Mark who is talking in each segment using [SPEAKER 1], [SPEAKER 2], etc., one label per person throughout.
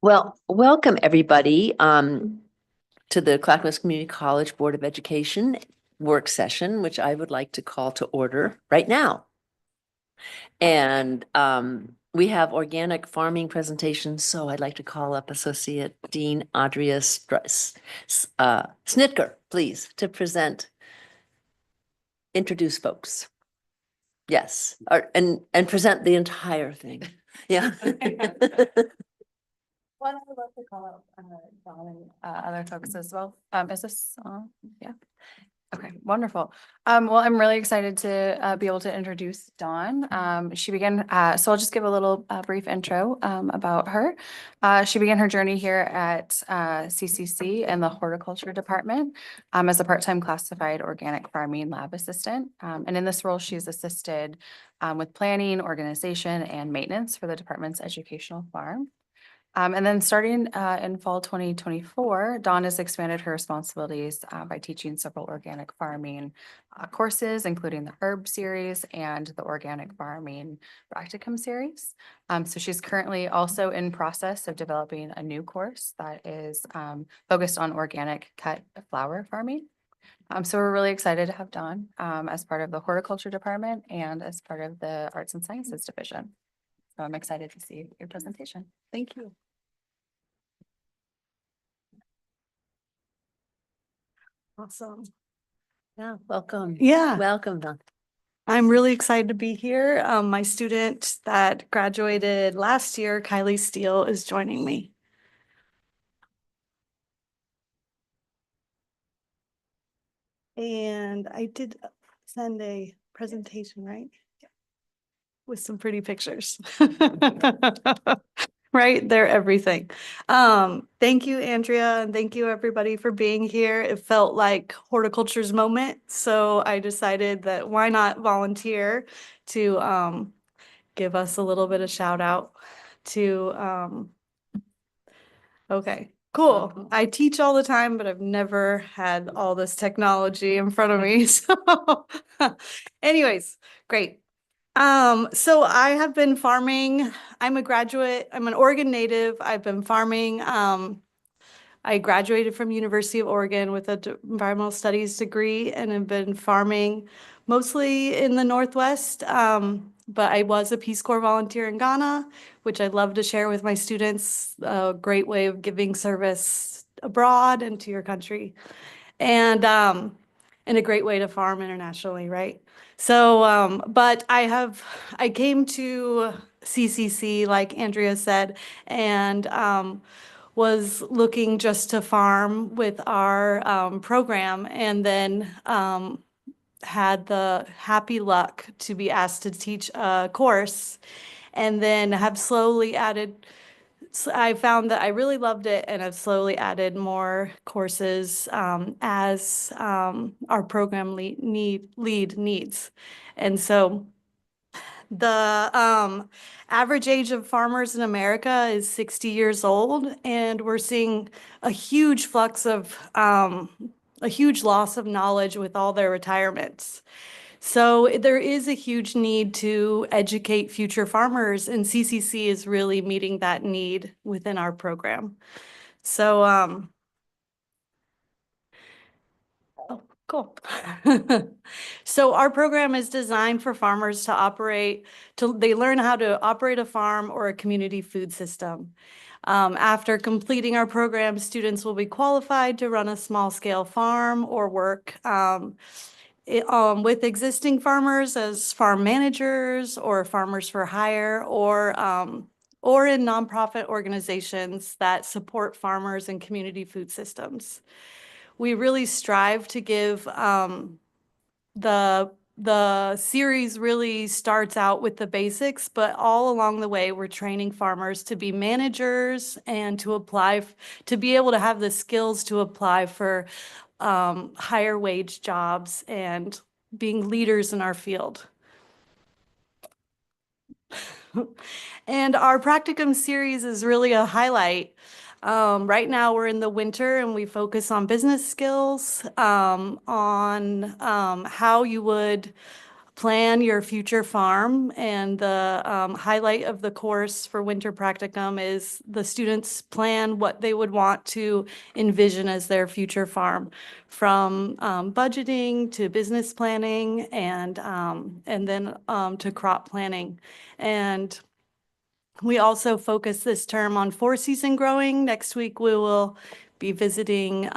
[SPEAKER 1] Well, welcome everybody to the Clackamas Community College Board of Education work session, which I would like to call to order right now. And we have organic farming presentations, so I'd like to call up Associate Dean Adria Snitker, please, to introduce folks. Yes, and present the entire thing. Yeah.
[SPEAKER 2] Well, I would love to call out Dawn and other folks as well. Is this on? Yeah. Okay, wonderful. Well, I'm really excited to be able to introduce Dawn. She began, so I'll just give a little brief intro about her. She began her journey here at CCC in the horticulture department as a part-time classified organic farming lab assistant. And in this role, she's assisted with planning, organization, and maintenance for the department's educational farm. And then starting in fall 2024, Dawn has expanded her responsibilities by teaching several organic farming courses, including the herb series and the organic farming practicum series. So she's currently also in process of developing a new course that is focused on organic cut flower farming. So we're really excited to have Dawn as part of the horticulture department and as part of the arts and sciences division. So I'm excited to see your presentation. Thank you.
[SPEAKER 3] Awesome.
[SPEAKER 1] Yeah, welcome.
[SPEAKER 3] Yeah,
[SPEAKER 1] Welcome, Don.
[SPEAKER 3] I'm really excited to be here. My student that graduated last year, Kylie Steele, is joining me. And I did send a presentation, right? With some pretty pictures. Right, they're everything. Thank you, Andrea, and thank you everybody for being here. It felt like horticulture's moment, so I decided that why not volunteer to give us a little bit of shout out to okay, cool. I teach all the time, but I've never had all this technology in front of me. So anyways, great. So I have been farming. I'm a graduate. I'm an Oregon native. I've been farming. I graduated from University of Oregon with an environmental studies degree and have been farming mostly in the Northwest. But I was a Peace Corps volunteer in Ghana, which I'd love to share with my students. A great way of giving service abroad and to your country. And a great way to farm internationally, right? So, but I came to CCC, like Andrea said, and was looking just to farm with our program, and then had the happy luck to be asked to teach a course, and then have slowly added. So I found that I really loved it, and I've slowly added more courses as our program lead needs. And so the average age of farmers in America is 60 years old, and we're seeing a huge flux of a huge loss of knowledge with all their retirements. So there is a huge need to educate future farmers, and CCC is really meeting that need within our program. So, oh, cool. So our program is designed for farmers they learn how to operate a farm or a community food system. After completing our program, students will be qualified to run a small scale farm or work with existing farmers as farm managers or farmers for hire, or in nonprofit organizations that support farmers and community food systems. We really strive to give the series really starts out with the basics, but all along the way, we're training farmers to be managers and to be able to have the skills to apply for higher wage jobs and being leaders in our field. And our practicum series is really a highlight. Right now we're in the winter and we focus on business skills, on how you would plan your future farm. And the highlight of the course for winter practicum is the students plan what they would want to envision as their future farm, from budgeting to business planning and then to crop planning. And we also focus this term on four-season growing. Next week, we will be visiting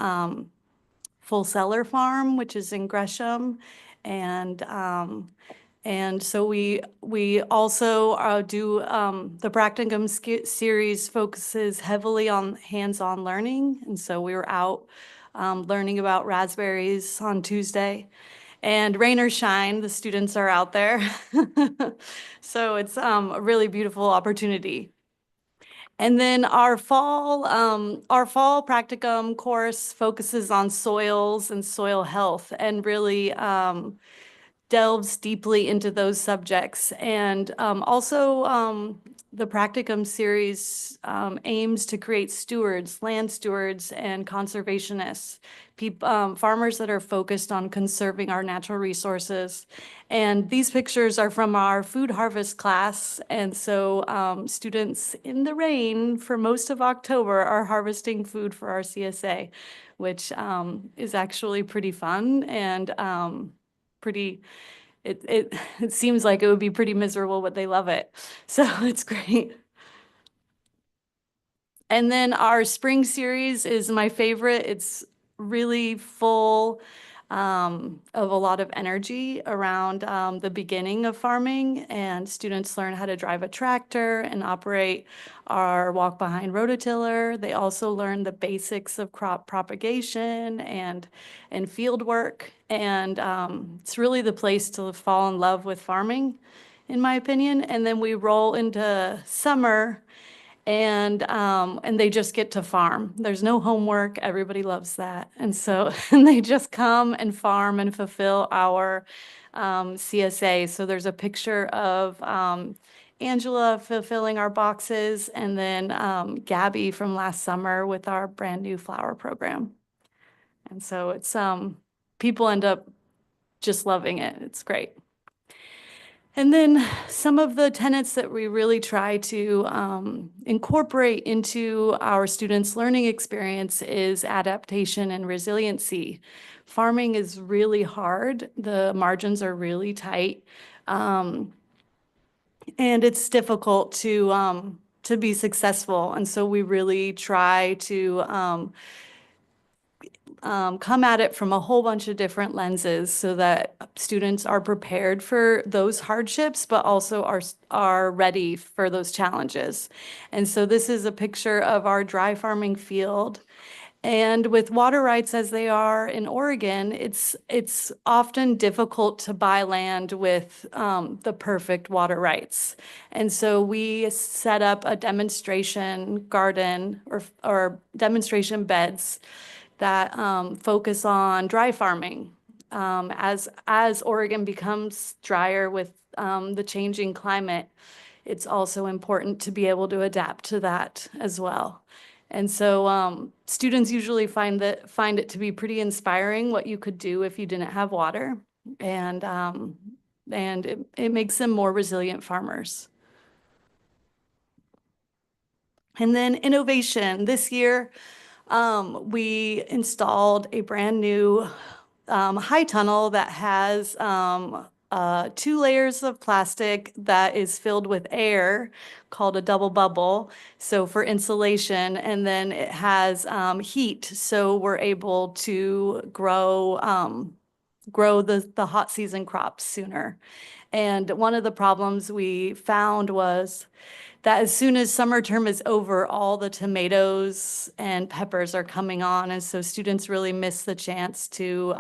[SPEAKER 3] Full Cellar Farm, which is in Gresham. And so we also do the practicum series focuses heavily on hands-on learning. And so we were out learning about raspberries on Tuesday. And rain or shine, the students are out there. So it's a really beautiful opportunity. And then our fall practicum course focuses on soils and soil health and really delves deeply into those subjects. And also the practicum series aims to create stewards, land stewards, and conservationists, farmers that are focused on conserving our natural resources. And these pictures are from our food harvest class. And so students in the rain for most of October are harvesting food for our CSA, which is actually pretty fun and it seems like it would be pretty miserable, but they love it. So it's great. And then our spring series is my favorite. It's really full of a lot of energy around the beginning of farming, and students learn how to drive a tractor and operate our walk-behind rototiller. They also learn the basics of crop propagation and field work, and it's really the place to fall in love with farming, in my opinion. And then we roll into summer, and they just get to farm. There's no homework. Everybody loves that. And so and they just come and farm and fulfill our CSA. So there's a picture of Angela fulfilling our boxes, and then Gabby from last summer with our brand new flower program. And so it's people end up just loving it. It's great. And then some of the tenets that we really try to incorporate into our students' learning experience is adaptation and resiliency. Farming is really hard. The margins are really tight. And it's difficult to be successful. And so we really try to come at it from a whole bunch of different lenses so that students are prepared for those hardships, but also are ready for those challenges. And so this is a picture of our dry farming field. And with water rights as they are in Oregon, it's often difficult to buy land with the perfect water rights. And so we set up a demonstration garden or demonstration beds that focus on dry farming. As Oregon becomes drier with the changing climate, it's also important to be able to adapt to that as well. And so students usually find it to be pretty inspiring what you could do if you didn't have water, and it makes them more resilient farmers. And then innovation. This year, we installed a brand new high tunnel that has 2 layers of plastic that is filled with air called a double bubble, so for insulation, and then it has heat, so we're able to grow the hot season crops sooner. And one of the problems we found was that as soon as summer term is over, all the tomatoes and peppers are coming on. And so students really miss the chance to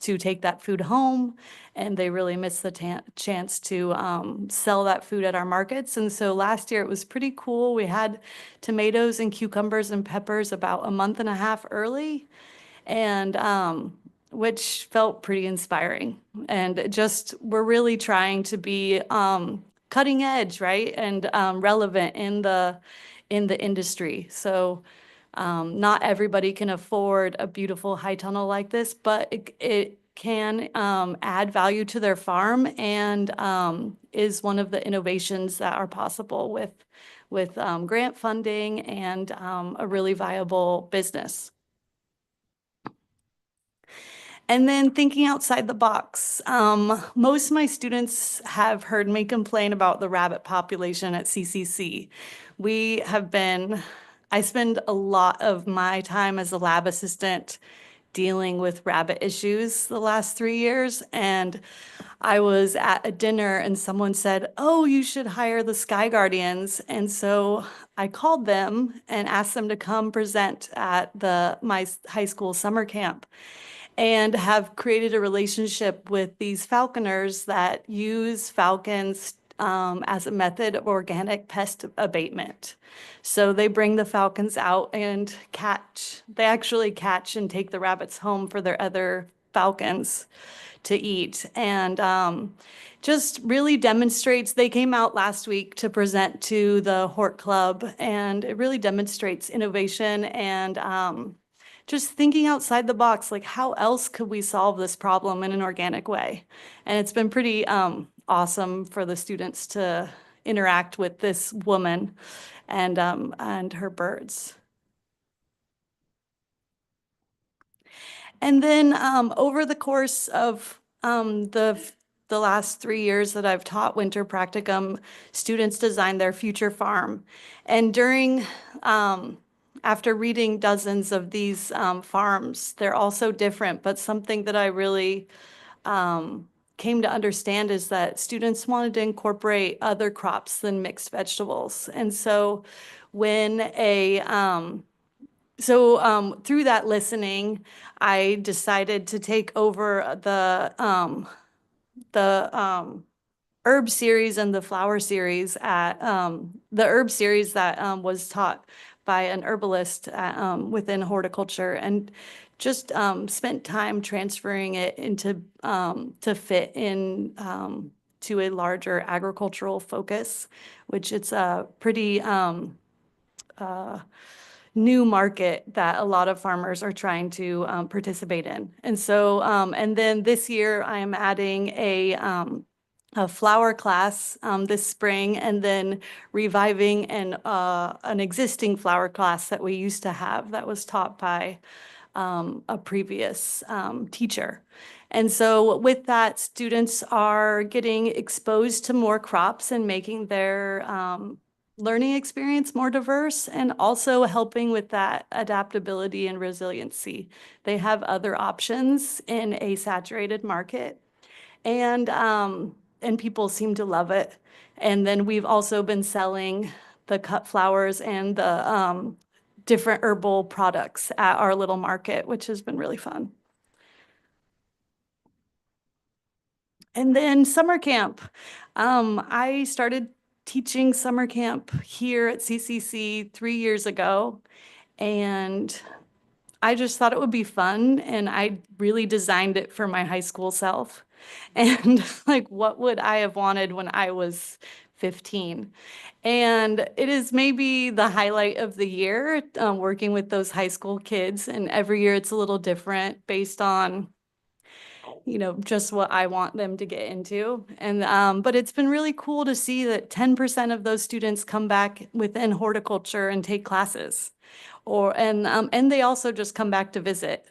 [SPEAKER 3] take that food home, and they really miss the chance to sell that food at our markets. And so last year it was pretty cool. We had tomatoes and cucumbers and peppers about a month and a half early, and which felt pretty inspiring. And just we're really trying to be cutting edge, right, and relevant in the industry. So not everybody can afford a beautiful high tunnel like this, but it can add value to their farm and is one of the innovations that are possible with grant funding and a really viable business. And then thinking outside the box. Most of my students have heard me complain about the rabbit population at CCC. I spend a lot of my time as a lab assistant dealing with rabbit issues the last 3 years. And I was at a dinner and someone said, "Oh, you should hire the Sky Guardians." And so I called them and asked them to come present at my high school summer camp, and have created a relationship with these falconers that use falcons as a method of organic pest abatement. So they bring the falcons out and they actually catch and take the rabbits home for their other falcons to eat. And just really demonstrates, they came out last week to present to the Hort Club, and it really demonstrates innovation and just thinking outside the box, like how else could we solve this problem in an organic way? And it's been pretty awesome for the students to interact with this woman and her birds. And then over the course of the last 3 years that I've taught winter practicum, students design their future farm. And after reading dozens of these farms, they're all so different, but something that I really came to understand is that students wanted to incorporate other crops than mixed vegetables. And so through that listening, I decided to take over the herb series and the flower series at the herb series that was taught by an herbalist within horticulture, and just spent time transferring it into to fit in to a larger agricultural focus, which it's a pretty new market that a lot of farmers are trying to participate in. And so, and then this year I am adding a flower class this spring, and then reviving an existing flower class that we used to have that was taught by a previous teacher. And so with that, students are getting exposed to more crops and making their learning experience more diverse, and also helping with that adaptability and resiliency. They have other options in a saturated market, and people seem to love it. And then we've also been selling the cut flowers and the different herbal products at our little market, which has been really fun. And then summer camp. I started teaching summer camp here at CCC 3 years ago, and I just thought it would be fun, and I really designed it for my high school self. And like, what would I have wanted when I was 15? And it is maybe the highlight of the year, working with those high school kids. And every year it's a little different based on, just what I want them to get into. And but it's been really cool to see that 10% of those students come back within horticulture and take classes, and they also just come back to visit.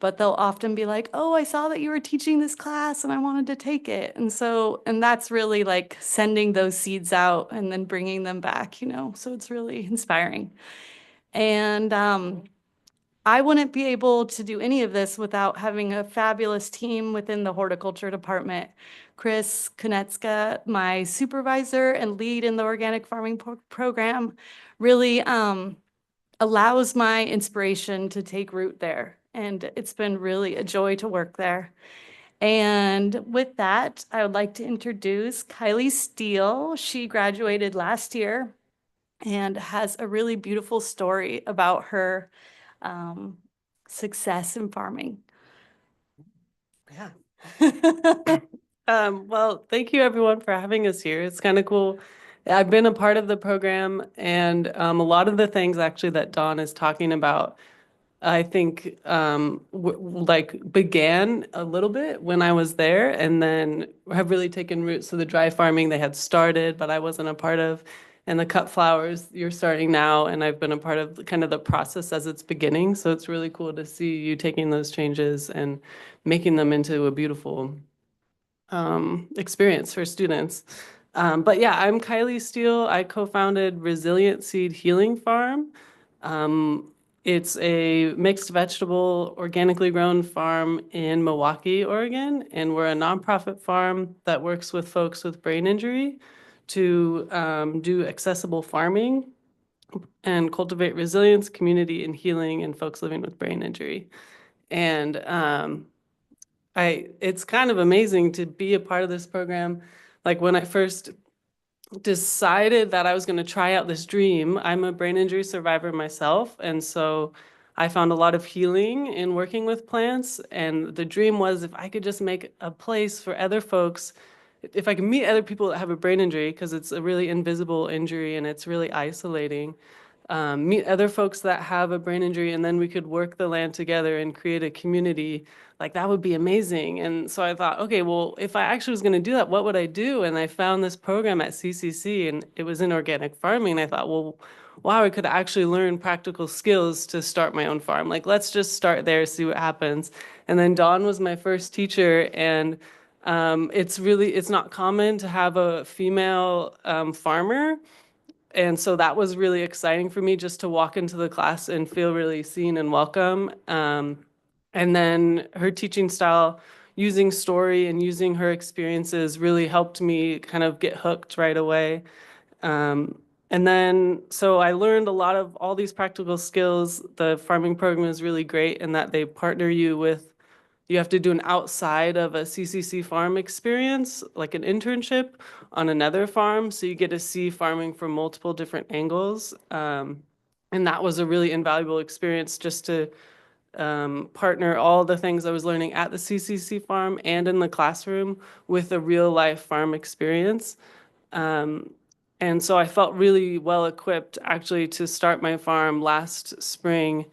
[SPEAKER 3] But they'll often be like, "Oh, I saw that you were teaching this class and I wanted to take it." And that's really like sending those seeds out and then bringing them back, so it's really inspiring. And I wouldn't be able to do any of this without having a fabulous team within the horticulture department. Chris Konetska, my supervisor and lead in the organic farming program, really allows my inspiration to take root there. And it's been really a joy to work there. And with that, I would like to introduce Kylie Steele. She graduated last year and has a really beautiful story about her success in farming.
[SPEAKER 4] Yeah. Well, thank you everyone for having us here. It's kind of cool. I've been a part of the program, and a lot of the things actually that Dawn is talking about I think like began a little bit when I was there, and then have really taken roots. So the dry farming they had started, but I wasn't a part of, and the cut flowers you're starting now, and I've been a part of kind of the process as it's beginning. So it's really cool to see you taking those changes and making them into a beautiful experience for students. But yeah, I'm Kylie Steele. I co-founded Resilient Seed Healing Farm. Um, it's a mixed vegetable, organically grown farm in Milwaukee, Oregon, and we're a nonprofit farm that works with folks with brain injury to do accessible farming and cultivate resilience, community, and healing in folks living with brain injury. And it's kind of amazing to be a part of this program. Like when I first decided that I was going to try out this dream, I'm a brain injury survivor myself. And so I found a lot of healing in working with plants. And the dream was if I could just make a place for other folks, if I could meet other people that have a brain injury, because it's a really invisible injury and it's really isolating, meet other folks that have a brain injury, and then we could work the land together and create a community. Like that would be amazing. And so I thought, okay, well, if I actually was going to do that, what would I do? And I found this program at CCC, and it was in organic farming. And I thought, well, wow, I could actually learn practical skills to start my own farm. Like, let's just start there, see what happens. And then Dawn was my first teacher, and it's not common to have a female farmer. And so that was really exciting for me just to walk into the class and feel really seen and welcome. And then her teaching style, using story and using her experiences really helped me kind of get hooked right away. And then, so I learned a lot of all these practical skills. The farming program is really great in that they partner you with, you have to do an outside of a CCC farm experience, like an internship on another farm. So you get to see farming from multiple different angles. And that was a really invaluable experience just to partner all the things I was learning at the CCC farm and in the classroom with a real life farm experience. And so I felt really well equipped actually to start my farm last spring.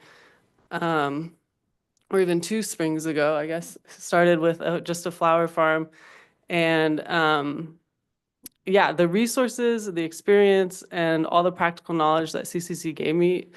[SPEAKER 4] Or even 2 springs ago, I guess, started with just a flower farm. And yeah, the resources, the experience, and all the practical knowledge that CCC gave me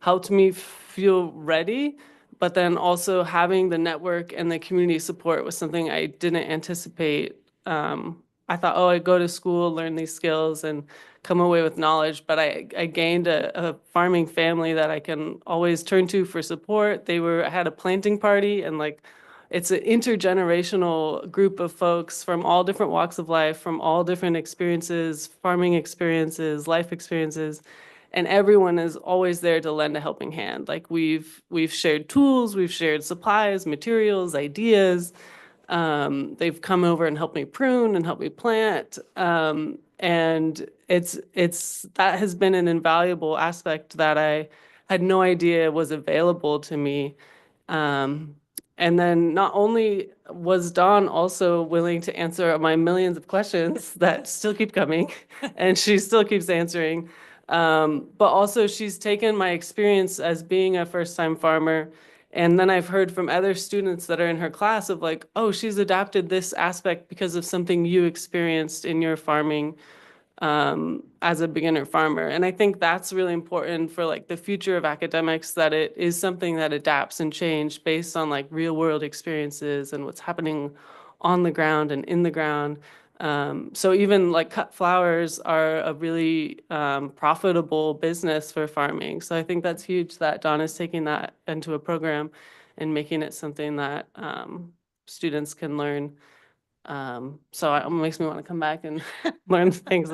[SPEAKER 4] helped me feel ready. But then also having the network and the community support was something I didn't anticipate. I thought, oh, I go to school, learn these skills, and come away with knowledge. But I gained a farming family that I can always turn to for support. I had a planting party, and like it's an intergenerational group of folks from all different walks of life, from all different experiences, farming experiences, life experiences, and everyone is always there to lend a helping hand. Like we've shared tools, we've shared supplies, materials, ideas. They've come over and helped me prune and helped me plant. And it's that has been an invaluable aspect that I had no idea was available to me. And then not only was Dawn also willing to answer my millions of questions that still keep coming, and she still keeps answering, but also she's taken my experience as being a first-time farmer. And then I've heard from other students that are in her class of like, oh, she's adapted this aspect because of something you experienced in your farming as a beginner farmer. And I think that's really important for like the future of academics, that it is something that adapts and changes based on like real world experiences and what's happening on the ground and in the ground. So even like cut flowers are a really profitable business for farming. So I think that's huge that Dawn is taking that into a program and making it something that students can learn. So it makes me want to come back and learn things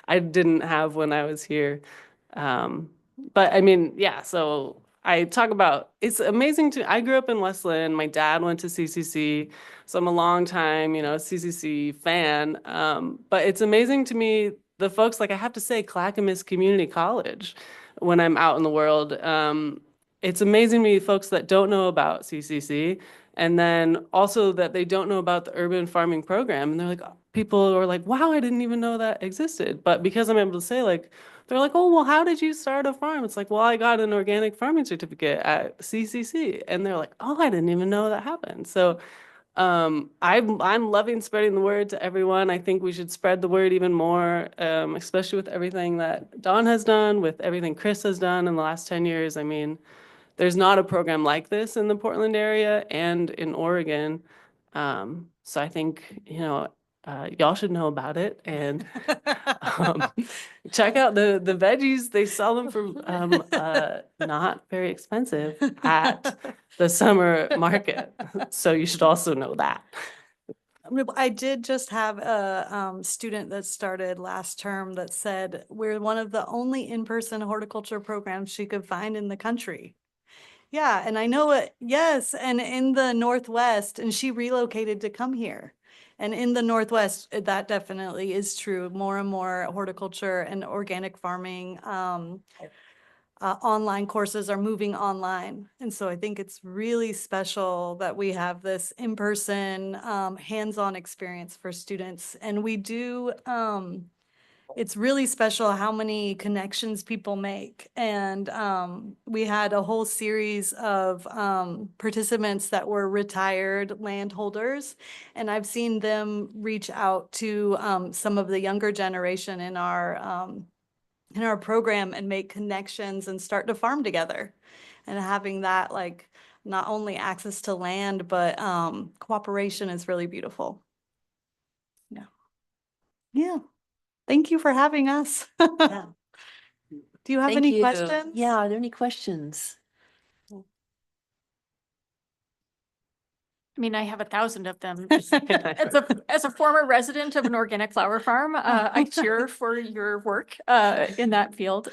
[SPEAKER 4] I didn't have when I was here. But I mean, yeah, so I talk about, it's amazing I grew up in Westland. My dad went to CCC, so I'm a long time, CCC fan. But it's amazing to me, the folks, like I have to say, Clackamas Community College, when I'm out in the world. It's amazing to me, folks that don't know about CCC, and then also that they don't know about the urban farming program. And they're like, people are like, wow, I didn't even know that existed. But because I'm able to say like, they're like, oh, well, how did you start a farm? It's like, well, I got an organic farming certificate at CCC. And they're like, oh, I didn't even know that happened. So I'm loving spreading the word to everyone. I think we should spread the word even more, especially with everything that Dawn has done, with everything Chris has done in the last 10 years. I mean, there's not a program like this in the Portland area and in Oregon. So I think, y'all should know about it and um, check out the veggies. They sell them for not very expensive at the summer market. So you should also know that.
[SPEAKER 3] I did just have a student that started last term that said we're one of the only in-person horticulture programs she could find in the country. Yeah, and I know it, yes, and in the Northwest, and she relocated to come here. And in the Northwest, that definitely is true. More and more horticulture and organic farming online courses are moving online. And so I think it's really special that we have this in-person hands-on experience for students. And we do, it's really special how many connections people make. And we had a whole series of participants that were retired landholders. And I've seen them reach out to some of the younger generation in our program and make connections and start to farm together. And having that, like, not only access to land, but cooperation is really beautiful. Yeah. Yeah. Thank you for having us.
[SPEAKER 1] Yeah.
[SPEAKER 3] Do you have
[SPEAKER 1] Thank
[SPEAKER 3] any
[SPEAKER 1] you.
[SPEAKER 3] questions?
[SPEAKER 1] Yeah, are there any questions?
[SPEAKER 5] I mean, I have 1,000 of them. As a former resident of an organic flower farm, I cheer for your work in that field.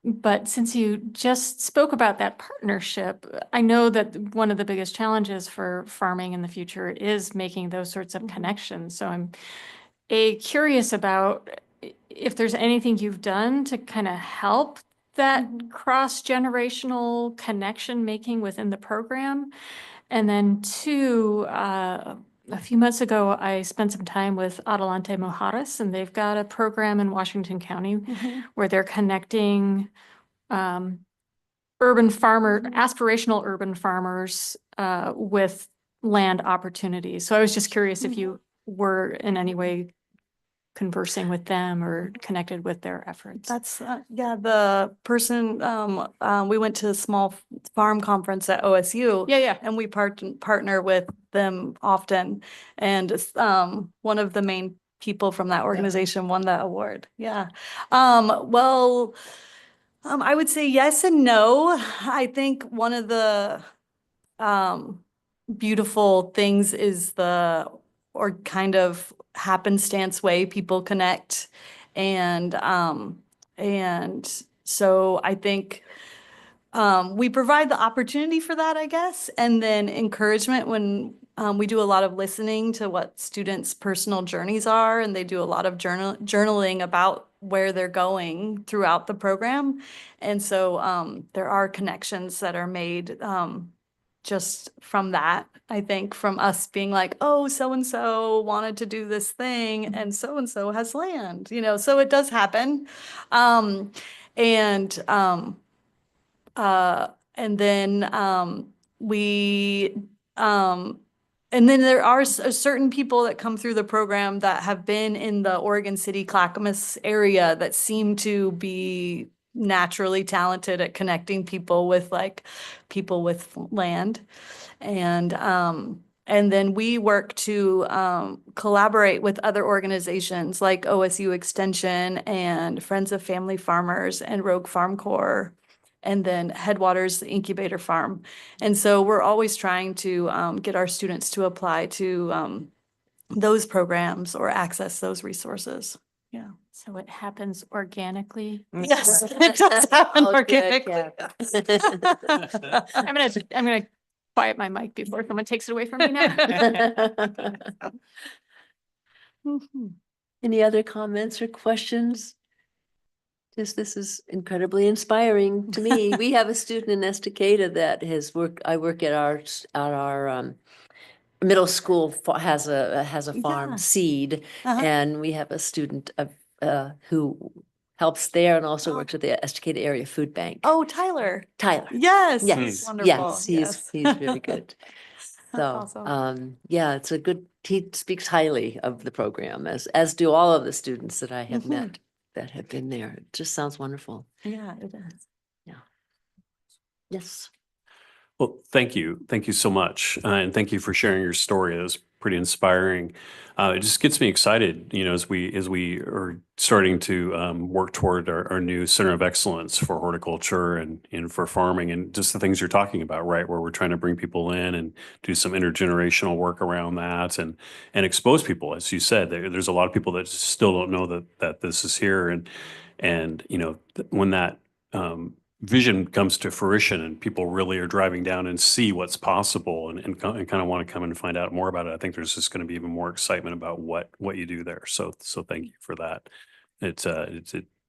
[SPEAKER 5] But since you just spoke about that partnership, I know that one of the biggest challenges for farming in the future is making those sorts of connections. So I'm curious about if there's anything you've done to kind of help that cross-generational connection making within the program. And then two, a few months ago, I spent some time with Adelante Mojares, and they've got a program in Washington County where they're connecting aspirational urban farmers with land opportunities. So I was just curious if you were in any way conversing with them or connected with their efforts.
[SPEAKER 3] That's, yeah, the person, we went to a small farm conference at OSU.
[SPEAKER 5] Yeah.
[SPEAKER 3] And we partner with them often. And one of the main people from that organization won that award. Yeah. Well, I would say yes and no. I think one of the beautiful things is or kind of happenstance way people connect. And so I think we provide the opportunity for that, I guess, and then encouragement when we do a lot of listening to what students' personal journeys are, and they do a lot of journaling about where they're going throughout the program. And so there are connections that are made just from that, I think, from us being like, oh, so-and-so wanted to do this thing and so-and-so has land, so it does happen. And then and then there are certain people that come through the program that have been in the Oregon City, Clackamas area that seem to be naturally talented at connecting people with land. And then we work to collaborate with other organizations like OSU Extension and Friends of Family Farmers and Rogue Farm Corps, and then Headwaters Incubator Farm. And so we're always trying to get our students to apply to those programs or access those resources. Yeah.
[SPEAKER 5] So it happens organically.
[SPEAKER 3] Yes, it does happen
[SPEAKER 1] Oh, good,
[SPEAKER 3] organically.
[SPEAKER 1] yeah.
[SPEAKER 5] I'm gonna quiet my mic before someone takes it away from me now.
[SPEAKER 3] Mhm.
[SPEAKER 1] Any other comments or questions? This is incredibly inspiring to me. We have a student in Estacada that I work at our middle school has a
[SPEAKER 3] Yeah.
[SPEAKER 1] farm seed,
[SPEAKER 3] Uh-huh.
[SPEAKER 1] and we have a student of who helps there and also
[SPEAKER 3] Oh.
[SPEAKER 1] works at the Estacada Area Food Bank.
[SPEAKER 3] Oh, Tyler.
[SPEAKER 1] Tyler.
[SPEAKER 3] Yes.
[SPEAKER 1] Yes,
[SPEAKER 3] Wonderful.
[SPEAKER 1] yes, he's really good. So,
[SPEAKER 3] Awesome.
[SPEAKER 1] yeah, it's a good, he speaks highly of the program, as do all of the students that I have
[SPEAKER 3] Mhm.
[SPEAKER 1] met that have been there. It just sounds wonderful.
[SPEAKER 3] Yeah, it is.
[SPEAKER 1] Yes.
[SPEAKER 6] Well, thank you. Thank you so much. And thank you for sharing your story. It was pretty inspiring. It just gets me excited, as we are starting to work toward our new Center of Excellence for horticulture and for farming and just the things you're talking about, right? Where we're trying to bring people in and do some intergenerational work around that and expose people. As you said, there's a lot of people that still don't know that this is here. And when that vision comes to fruition and people really are driving down and see what's possible and kind of want to come and find out more about it, I think there's just going to be even more excitement about what you do there. So thank you for that. It's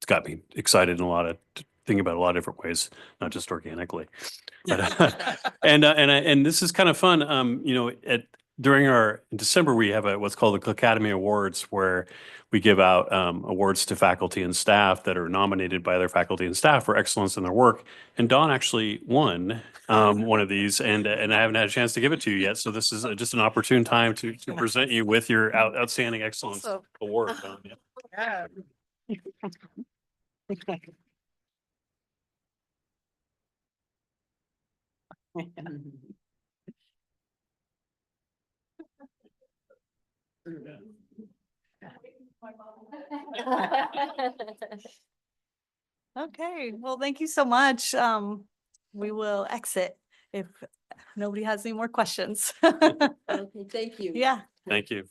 [SPEAKER 6] got me excited in thinking about a lot of different ways, not just organically. But and this is kind of fun. During in December, we have what's called the Academy Awards, where we give out awards to faculty and staff that are nominated by their faculty and staff for excellence in their work. And Dawn actually won one of these, and I haven't had a chance to give it to you yet. So this is just an opportune time to present you with your outstanding excellence
[SPEAKER 3] Awesome.
[SPEAKER 6] award, Dawn. Yeah.
[SPEAKER 3] Okay, well, thank you so much. We will exit if nobody has any more questions.
[SPEAKER 1] Okay, thank you.
[SPEAKER 3] Yeah.
[SPEAKER 6] Thank you.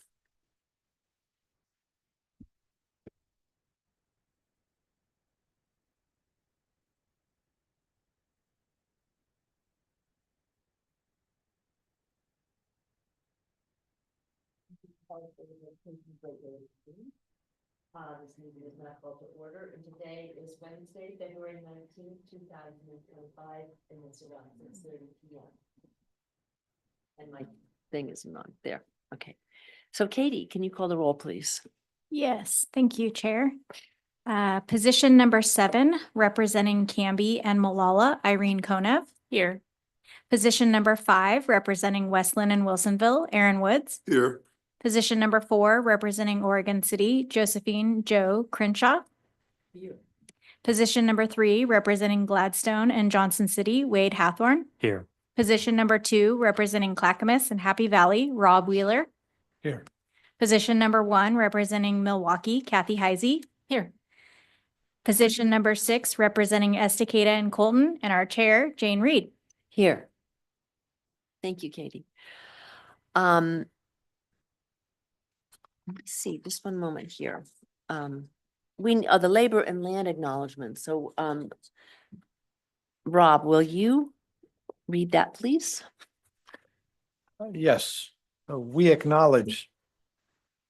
[SPEAKER 1] This meeting is now called to order, and today is Wednesday, February 19th, 2025, and it's around 6:30 p.m. And my thing isn't on there. Okay. So Katie, can you call the roll, please?
[SPEAKER 7] Yes, thank you, Chair. Position number 7, representing Canby and Malala, Irene Konev.
[SPEAKER 5] Here.
[SPEAKER 7] Position number 5, representing Westland and Wilsonville, Aaron Woods.
[SPEAKER 6] Here.
[SPEAKER 7] Position number 4, representing Oregon City, Josephine Joe Crenshaw. Position number 3, representing Gladstone and Johnson City, Wade Hathorn.
[SPEAKER 6] Here.
[SPEAKER 7] Position number 2, representing Clackamas and Happy Valley, Rob Wheeler.
[SPEAKER 6] Here.
[SPEAKER 7] Position number 1, representing Milwaukee, Kathy Heisey.
[SPEAKER 5] Here.
[SPEAKER 7] Position number 6, representing Estacada and Colton, and our chair, Jane Reed.
[SPEAKER 1] Here. Thank you, Katie. Let me see, just one moment here. We are the labor and land acknowledgement. So, Rob, will you read that, please?
[SPEAKER 8] Yes, we acknowledge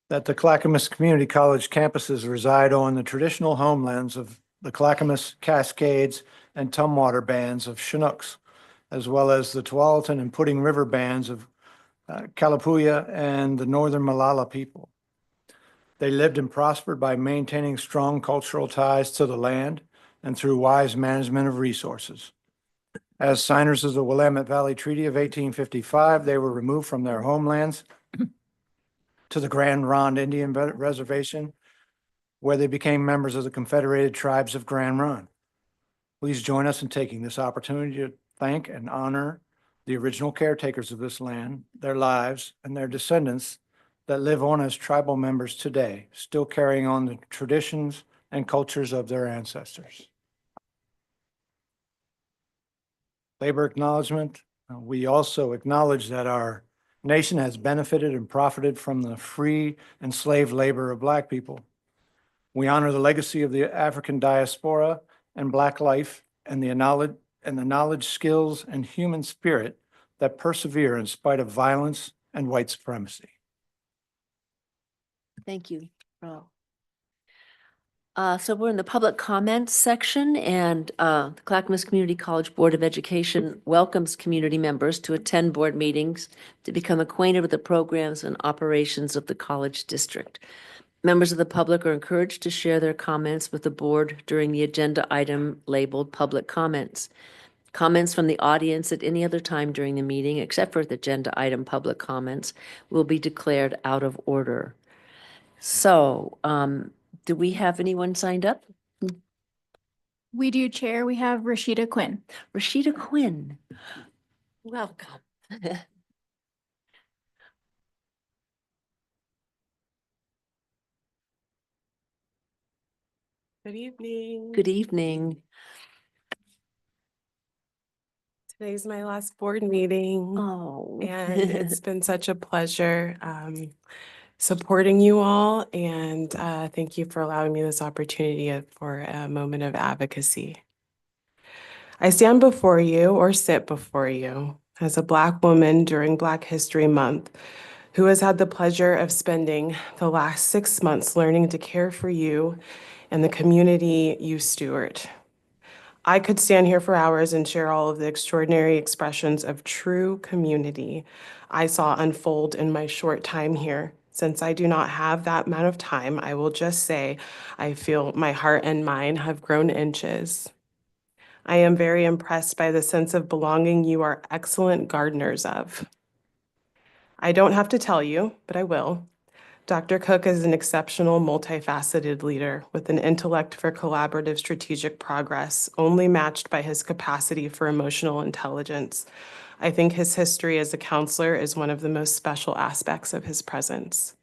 [SPEAKER 8] that the Clackamas Community College campuses reside on the traditional homelands of the Clackamas, Cascades, and Tumwater bands of Chinooks, as well as the Tualatin and Pudding River bands of Kalapuya and the Northern Malala people. They lived and prospered by maintaining strong cultural ties to the land and through wise management of resources. As signers of the Willamette Valley Treaty of 1855, they were removed from their homelands to the Grand Ronde Indian Reservation, where they became members of the Confederated Tribes of Grand Ronde. Please join us in taking this opportunity to thank and honor the original caretakers of this land, their lives, and their descendants that live on as tribal members today, still carrying on the traditions and cultures of their ancestors. Labor acknowledgement. We also acknowledge that our nation has benefited and profited from the free and slave labor of Black people. We honor the legacy of the African diaspora and Black life and the knowledge, skills, and human spirit that persevere in spite of violence and white supremacy.
[SPEAKER 1] Thank you, Rob. So we're in the public comments section, and the Clackamas Community College Board of Education welcomes community members to attend board meetings to become acquainted with the programs and operations of the college district. Members of the public are encouraged to share their comments with the board during the agenda item labeled public comments. Comments from the audience at any other time during the meeting, except for the agenda item public comments, will be declared out of order. So, do we have anyone signed up?
[SPEAKER 7] We do, Chair. We have Rashida Quinn.
[SPEAKER 1] Rashida Quinn, welcome.
[SPEAKER 9] Good evening.
[SPEAKER 1] Good evening.
[SPEAKER 9] Today's my last board meeting,
[SPEAKER 1] Oh.
[SPEAKER 9] and it's been such a pleasure supporting you all, and thank you for allowing me this opportunity for a moment of advocacy. I stand before you, or sit before you, as a Black woman during Black History Month who has had the pleasure of spending the last 6 months learning to care for you and the community you steward. I could stand here for hours and share all of the extraordinary expressions of true community I saw unfold in my short time here. Since I do not have that amount of time, I will just say I feel my heart and mind have grown inches. I am very impressed by the sense of belonging you are excellent gardeners of. I don't have to tell you, but I will. Dr. Cook is an exceptional, multifaceted leader with an intellect for collaborative strategic progress, only matched by his capacity for emotional intelligence. I think his history as a counselor is one of the most special aspects of his presence.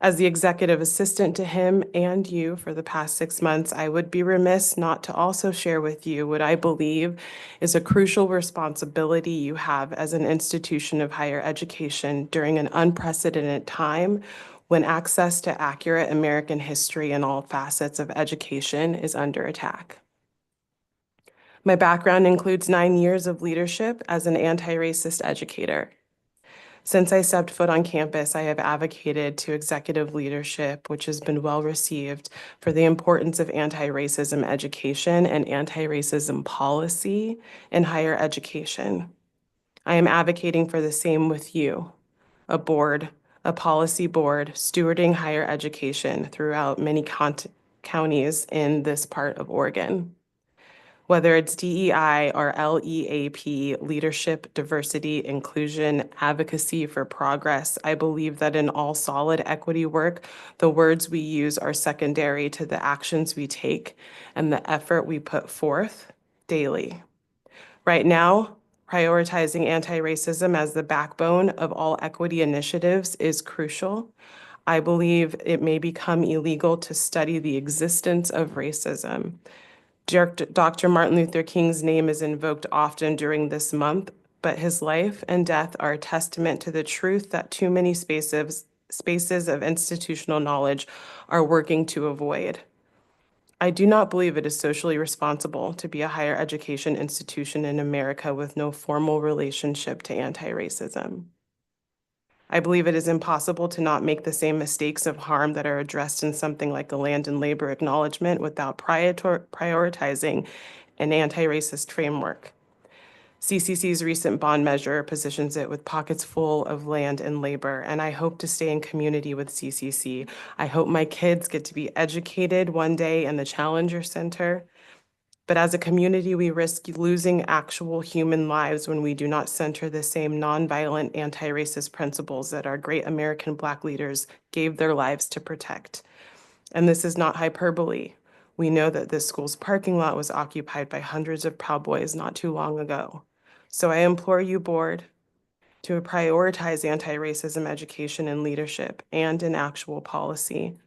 [SPEAKER 9] As the executive assistant to him and you for the past 6 months, I would be remiss not to also share with you what I believe is a crucial responsibility you have as an institution of higher education during an unprecedented time when access to accurate American history in all facets of education is under attack. My background includes 9 years of leadership as an anti-racist educator. Since I stepped foot on campus, I have advocated to executive leadership, which has been well received, for the importance of anti-racism education and anti-racism policy in higher education. I am advocating for the same with you, a board, a policy board, stewarding higher education throughout many counties in this part of Oregon. Whether it's DEI or LEAP, leadership, diversity, inclusion, advocacy for progress, I believe that in all solid equity work, the words we use are secondary to the actions we take and the effort we put forth daily. Right now, prioritizing anti-racism as the backbone of all equity initiatives is crucial. I believe it may become illegal to study the existence of racism. Dr. Martin Luther King's name is invoked often during this month, but his life and death are a testament to the truth that too many spaces of institutional knowledge are working to avoid. I do not believe it is socially responsible to be a higher education institution in America with no formal relationship to anti-racism. I believe it is impossible to not make the same mistakes of harm that are addressed in something like a land and labor acknowledgement without prioritizing an anti-racist framework. CCC's recent bond measure positions it with pockets full of land and labor, and I hope to stay in community with CCC. I hope my kids get to be educated one day in the Challenger Center. But as a community, we risk losing actual human lives when we do not center the same nonviolent anti-racist principles that our great American Black leaders gave their lives to protect. And this is not hyperbole. We know that this school's parking lot was occupied by hundreds of Proud Boys not too long ago. So I implore you, board, to prioritize anti-racism education and leadership and in actual policy.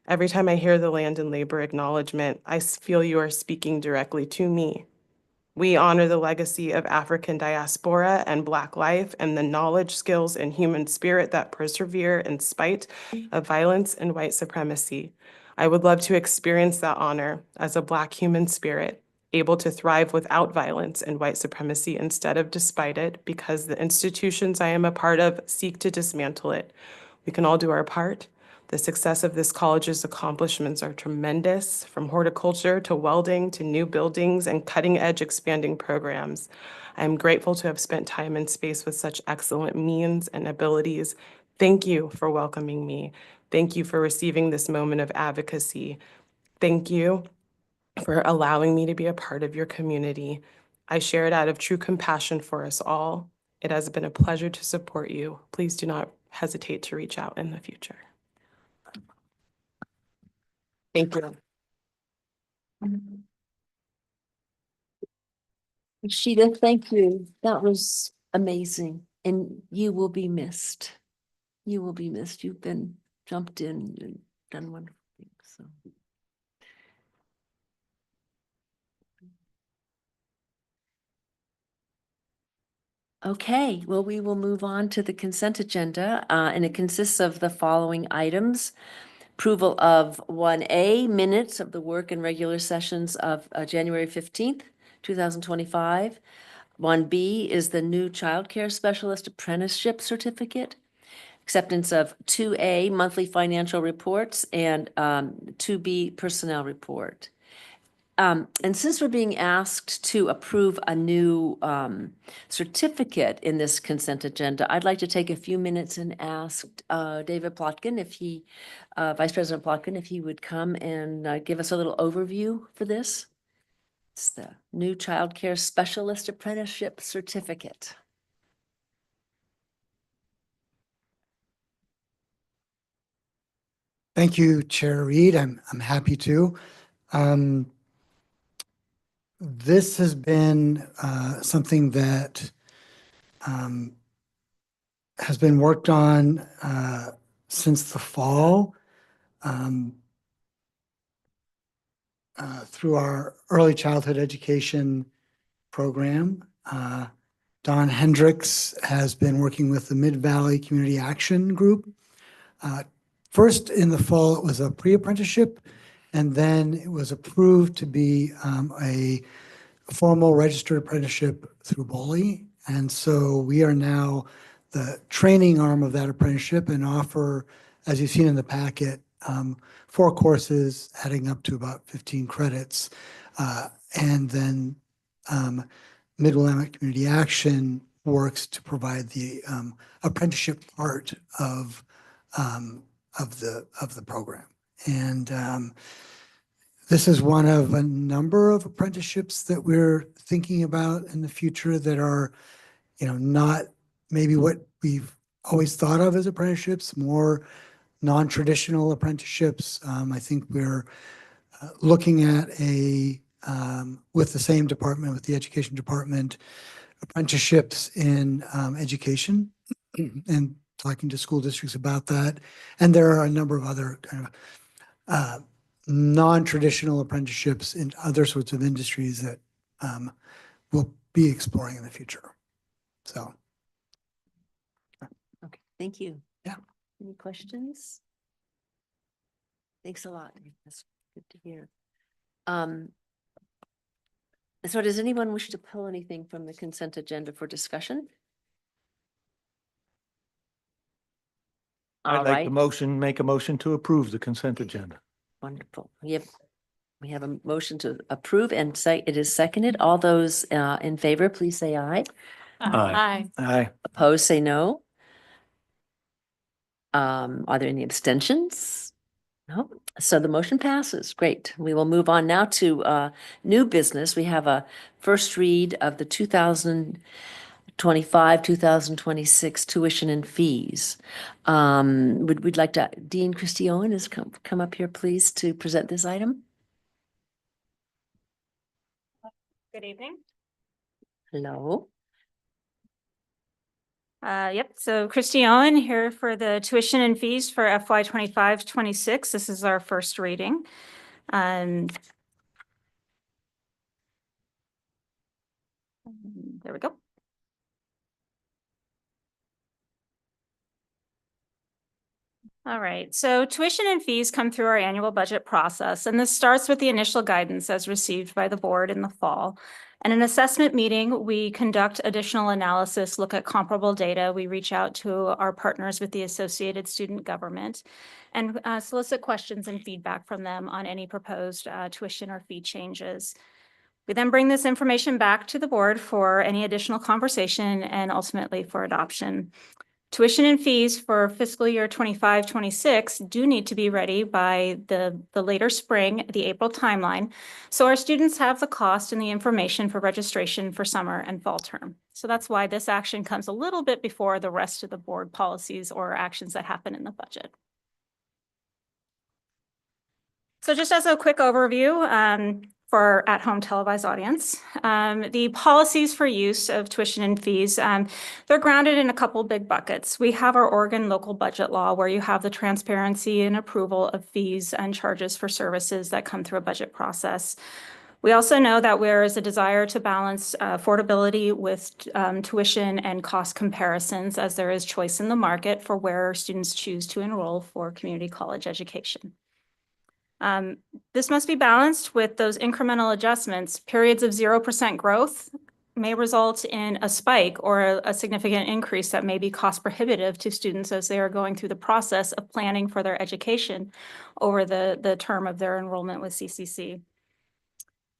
[SPEAKER 9] Every time I hear the land and labor acknowledgement, I feel you are speaking directly to me. We honor the legacy of African diaspora and Black life and the knowledge, skills, and human spirit that persevere in spite of violence and white supremacy. I would love to experience that honor as a Black human spirit, able to thrive without violence and white supremacy instead of despite it, because the institutions I am a part of seek to dismantle it. We can all do our part, The success of this college's accomplishments are tremendous, from horticulture to welding to new buildings and cutting-edge expanding programs. I am grateful to have spent time and space with such excellent means and abilities. Thank you for welcoming me. Thank you for receiving this moment of advocacy. Thank you for allowing me to be a part of your community. I share it out of true compassion for us all. It has been a pleasure to support you. Please do not hesitate to reach out in the future. Thank you.
[SPEAKER 1] Sheeta, thank you. That was amazing. And you will be missed. You will be missed. You've been jumped in and done wonderful things. So. Okay, well, we will move on to the consent agenda, and it consists of the following items. Approval of 1A minutes of the work and regular sessions of January 15th, 2025. 1B is the new childcare specialist apprenticeship certificate. Acceptance of 2A monthly financial reports and 2B personnel report. And since we're being asked to approve a new certificate in this consent agenda, I'd like to take a few minutes and ask David Plotkin if he, Vice President Plotkin, if he would come and give us a little overview for this. It's the new childcare specialist apprenticeship certificate.
[SPEAKER 10] Thank you, Chair Reed. I'm happy to. This has been something that has been worked on since the fall through our early childhood education program. Don Hendricks has been working with the Mid-Valley Community Action Group. First in the fall, it was a pre-apprenticeship, and then it was approved to be a formal registered apprenticeship through BOLI. And so we are now the training arm of that apprenticeship and offer, as you've seen in the packet, 4 courses adding up to about 15 credits. And then Mid-Willamette Community Action works to provide the apprenticeship part of the program. And this is one of a number of apprenticeships that we're thinking about in the future that are, not maybe what we've always thought of as apprenticeships, more non-traditional apprenticeships. I think we're looking at with the same department, with the education department, apprenticeships in education and talking to school districts about that. And there are a number of other kind of non-traditional apprenticeships in other sorts of industries that we'll be exploring in the future. So.
[SPEAKER 1] Okay, thank you.
[SPEAKER 10] Yeah.
[SPEAKER 1] Any questions? Thanks a lot. That's good to hear. So does anyone wish to pull anything from the consent agenda for discussion? All
[SPEAKER 8] I'd like
[SPEAKER 1] right,
[SPEAKER 8] to make a motion to approve the consent agenda.
[SPEAKER 1] wonderful. We have a motion to approve and say it is seconded. All those in favor, please say aye.
[SPEAKER 6] Aye.
[SPEAKER 8] Aye.
[SPEAKER 1] Opposed, say no. Are there any abstentions? No. So the motion passes. Great. We will move on now to new business. We have a first read of the 2025-2026 tuition and fees. We'd like to, Dean Christie Owen has come up here, please, to present this item.
[SPEAKER 11] Good evening.
[SPEAKER 1] Hello.
[SPEAKER 11] Yep, so Christy Owen here for the tuition and fees for FY 25-26. This is our first reading. There we go. All right, so tuition and fees come through our annual budget process, and this starts with the initial guidance as received by the board in the fall. In an assessment meeting, we conduct additional analysis, look at comparable data. We reach out to our partners with the Associated Student Government and solicit questions and feedback from them on any proposed tuition or fee changes. We then bring this information back to the board for any additional conversation and ultimately for adoption. Tuition and fees for fiscal year 25-26 do need to be ready by the later spring, the April timeline. So our students have the cost and the information for registration for summer and fall term. So that's why this action comes a little bit before the rest of the board policies or actions that happen in the budget. So just as a quick overview, for our at-home televised audience, the policies for use of tuition and fees, they're grounded in a couple big buckets. We have our Oregon local budget law, where you have the transparency and approval of fees and charges for services that come through a budget process. We also know that there is a desire to balance affordability with tuition and cost comparisons, as there is choice in the market for where students choose to enroll for community college education. This must be balanced with those incremental adjustments. Periods of 0% growth may result in a spike or a significant increase that may be cost prohibitive to students as they are going through the process of planning for their education over the term of their enrollment with CCC.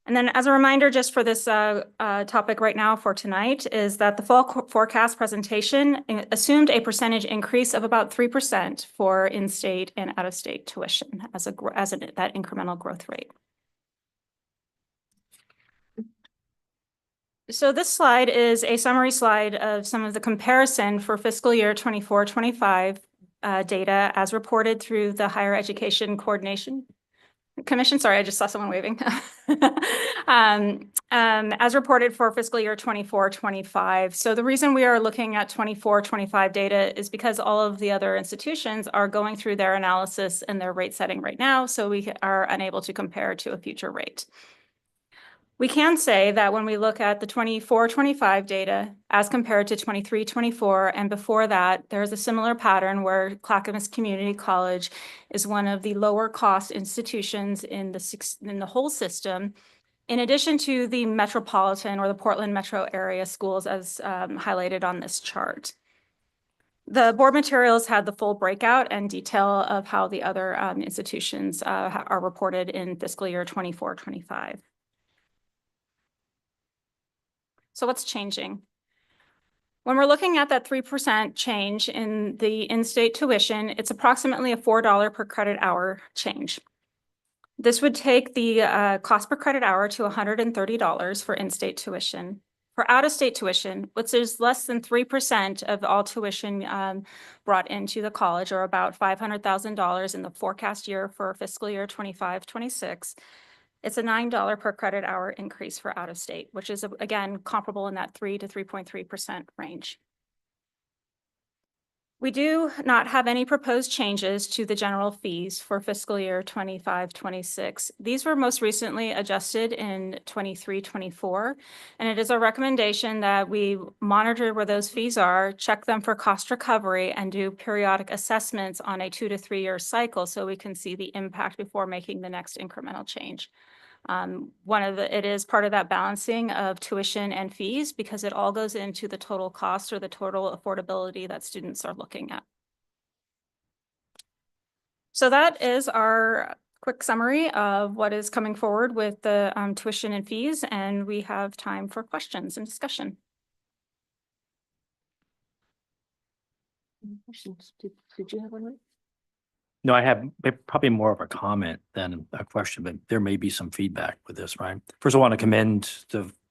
[SPEAKER 11] And then as a reminder, just for this topic right now for tonight, is that the fall forecast presentation assumed a percentage increase of about 3% for in-state and out-of-state tuition as that incremental growth rate. So this slide is a summary slide of some of the comparison for fiscal year 24-25 data as reported through the Higher Education Coordination Commission. Sorry, I just saw someone waving. As reported for fiscal year 24-25. So the reason we are looking at 24-25 data is because all of the other institutions are going through their analysis and their rate setting right now, so we are unable to compare to a future rate. We can say that when we look at the 24-25 data as compared to 23-24 and before that, there's a similar pattern where Clackamas Community College is one of the lower cost institutions in the whole system, in addition to the metropolitan or the Portland metro area schools as highlighted on this chart. The board materials had the full breakout and detail of how the other institutions are reported in fiscal year 24-25. So what's changing? When we're looking at that 3% change in the in-state tuition, it's approximately a $4 per credit hour change. This would take the cost per credit hour to $130 for in-state tuition. For out-of-state tuition, which is less than 3% of all tuition brought into the college, or about $500,000 in the forecast year for fiscal year 25-26, it's a $9 per credit hour increase for out of state, which is, again, comparable in that 3 to 3.3% range. We do not have any proposed changes to the general fees for fiscal year 25-26. These were most recently adjusted in 23-24, and it is our recommendation that we monitor where those fees are, check them for cost recovery, and do periodic assessments on a 2 to 3 year cycle so we can see the impact before making the next incremental change. It is part of that balancing of tuition and fees because it all goes into the total cost or the total affordability that students are looking at. So that is our quick summary of what is coming forward with the tuition and fees, and we have time for questions and discussion.
[SPEAKER 1] Any questions? Did you have one?
[SPEAKER 12] No, I have probably more of a comment than a question, but there may be some feedback with this, right? First, I want to commend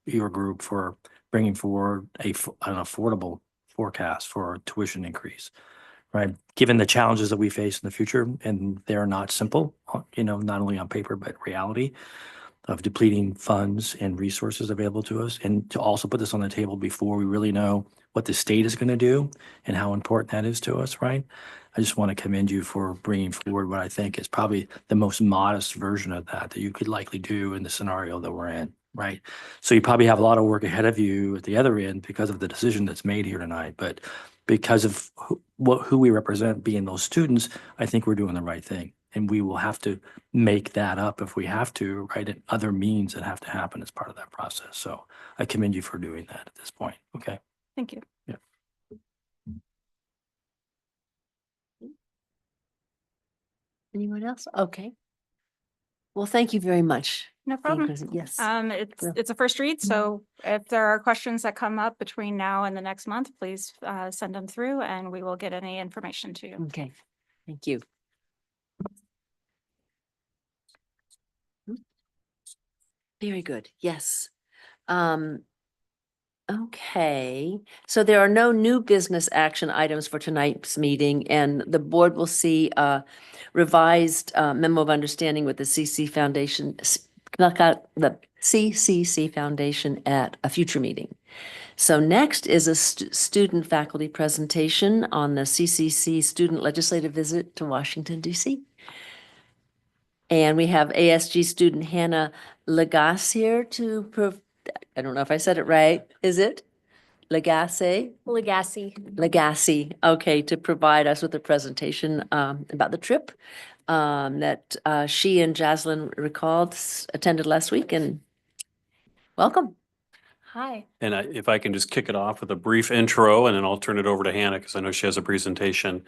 [SPEAKER 12] your group for bringing forward an affordable forecast for a tuition increase, right? Given the challenges that we face in the future, and they're not simple, not only on paper, but reality of depleting funds and resources available to us, and to also put this on the table before we really know what the state is going to do and how important that is to us, right? I just want to commend you for bringing forward what I think is probably the most modest version of that you could likely do in the scenario that we're in, right? So you probably have a lot of work ahead of you at the other end because of the decision that's made here tonight, but because of who we represent being those students, I think we're doing the right thing. And we will have to make that up if we have to, right? And other means that have to happen as part of that process. So I commend you for doing that at this point. Okay.
[SPEAKER 11] Thank you.
[SPEAKER 1] Anyone else? Okay. Well, thank you very much.
[SPEAKER 11] No
[SPEAKER 1] Dean
[SPEAKER 11] problem.
[SPEAKER 1] Grissom. Yes. Yeah.
[SPEAKER 11] It's a first read, so if there are questions that come up between now and the next month, please send them through and we will get any information to you.
[SPEAKER 1] Okay. Thank you. Very good. Yes. Okay, so there are no new business action items for tonight's meeting, and the board will see a revised memo of understanding with the the CCC Foundation at a future meeting. So next is a student faculty presentation on the CCC student legislative visit to Washington, D.C. And we have ASG student Hannah Lagasse here to I don't know if I said it right. Is it? Lagasse?
[SPEAKER 7] Legacy.
[SPEAKER 1] Lagasse, okay, to provide us with a presentation about the trip that she and Jaslyn attended last week, and welcome.
[SPEAKER 7] Hi.
[SPEAKER 6] And if I can just kick it off with a brief intro, and then I'll turn it over to Hannah because I know she has a presentation.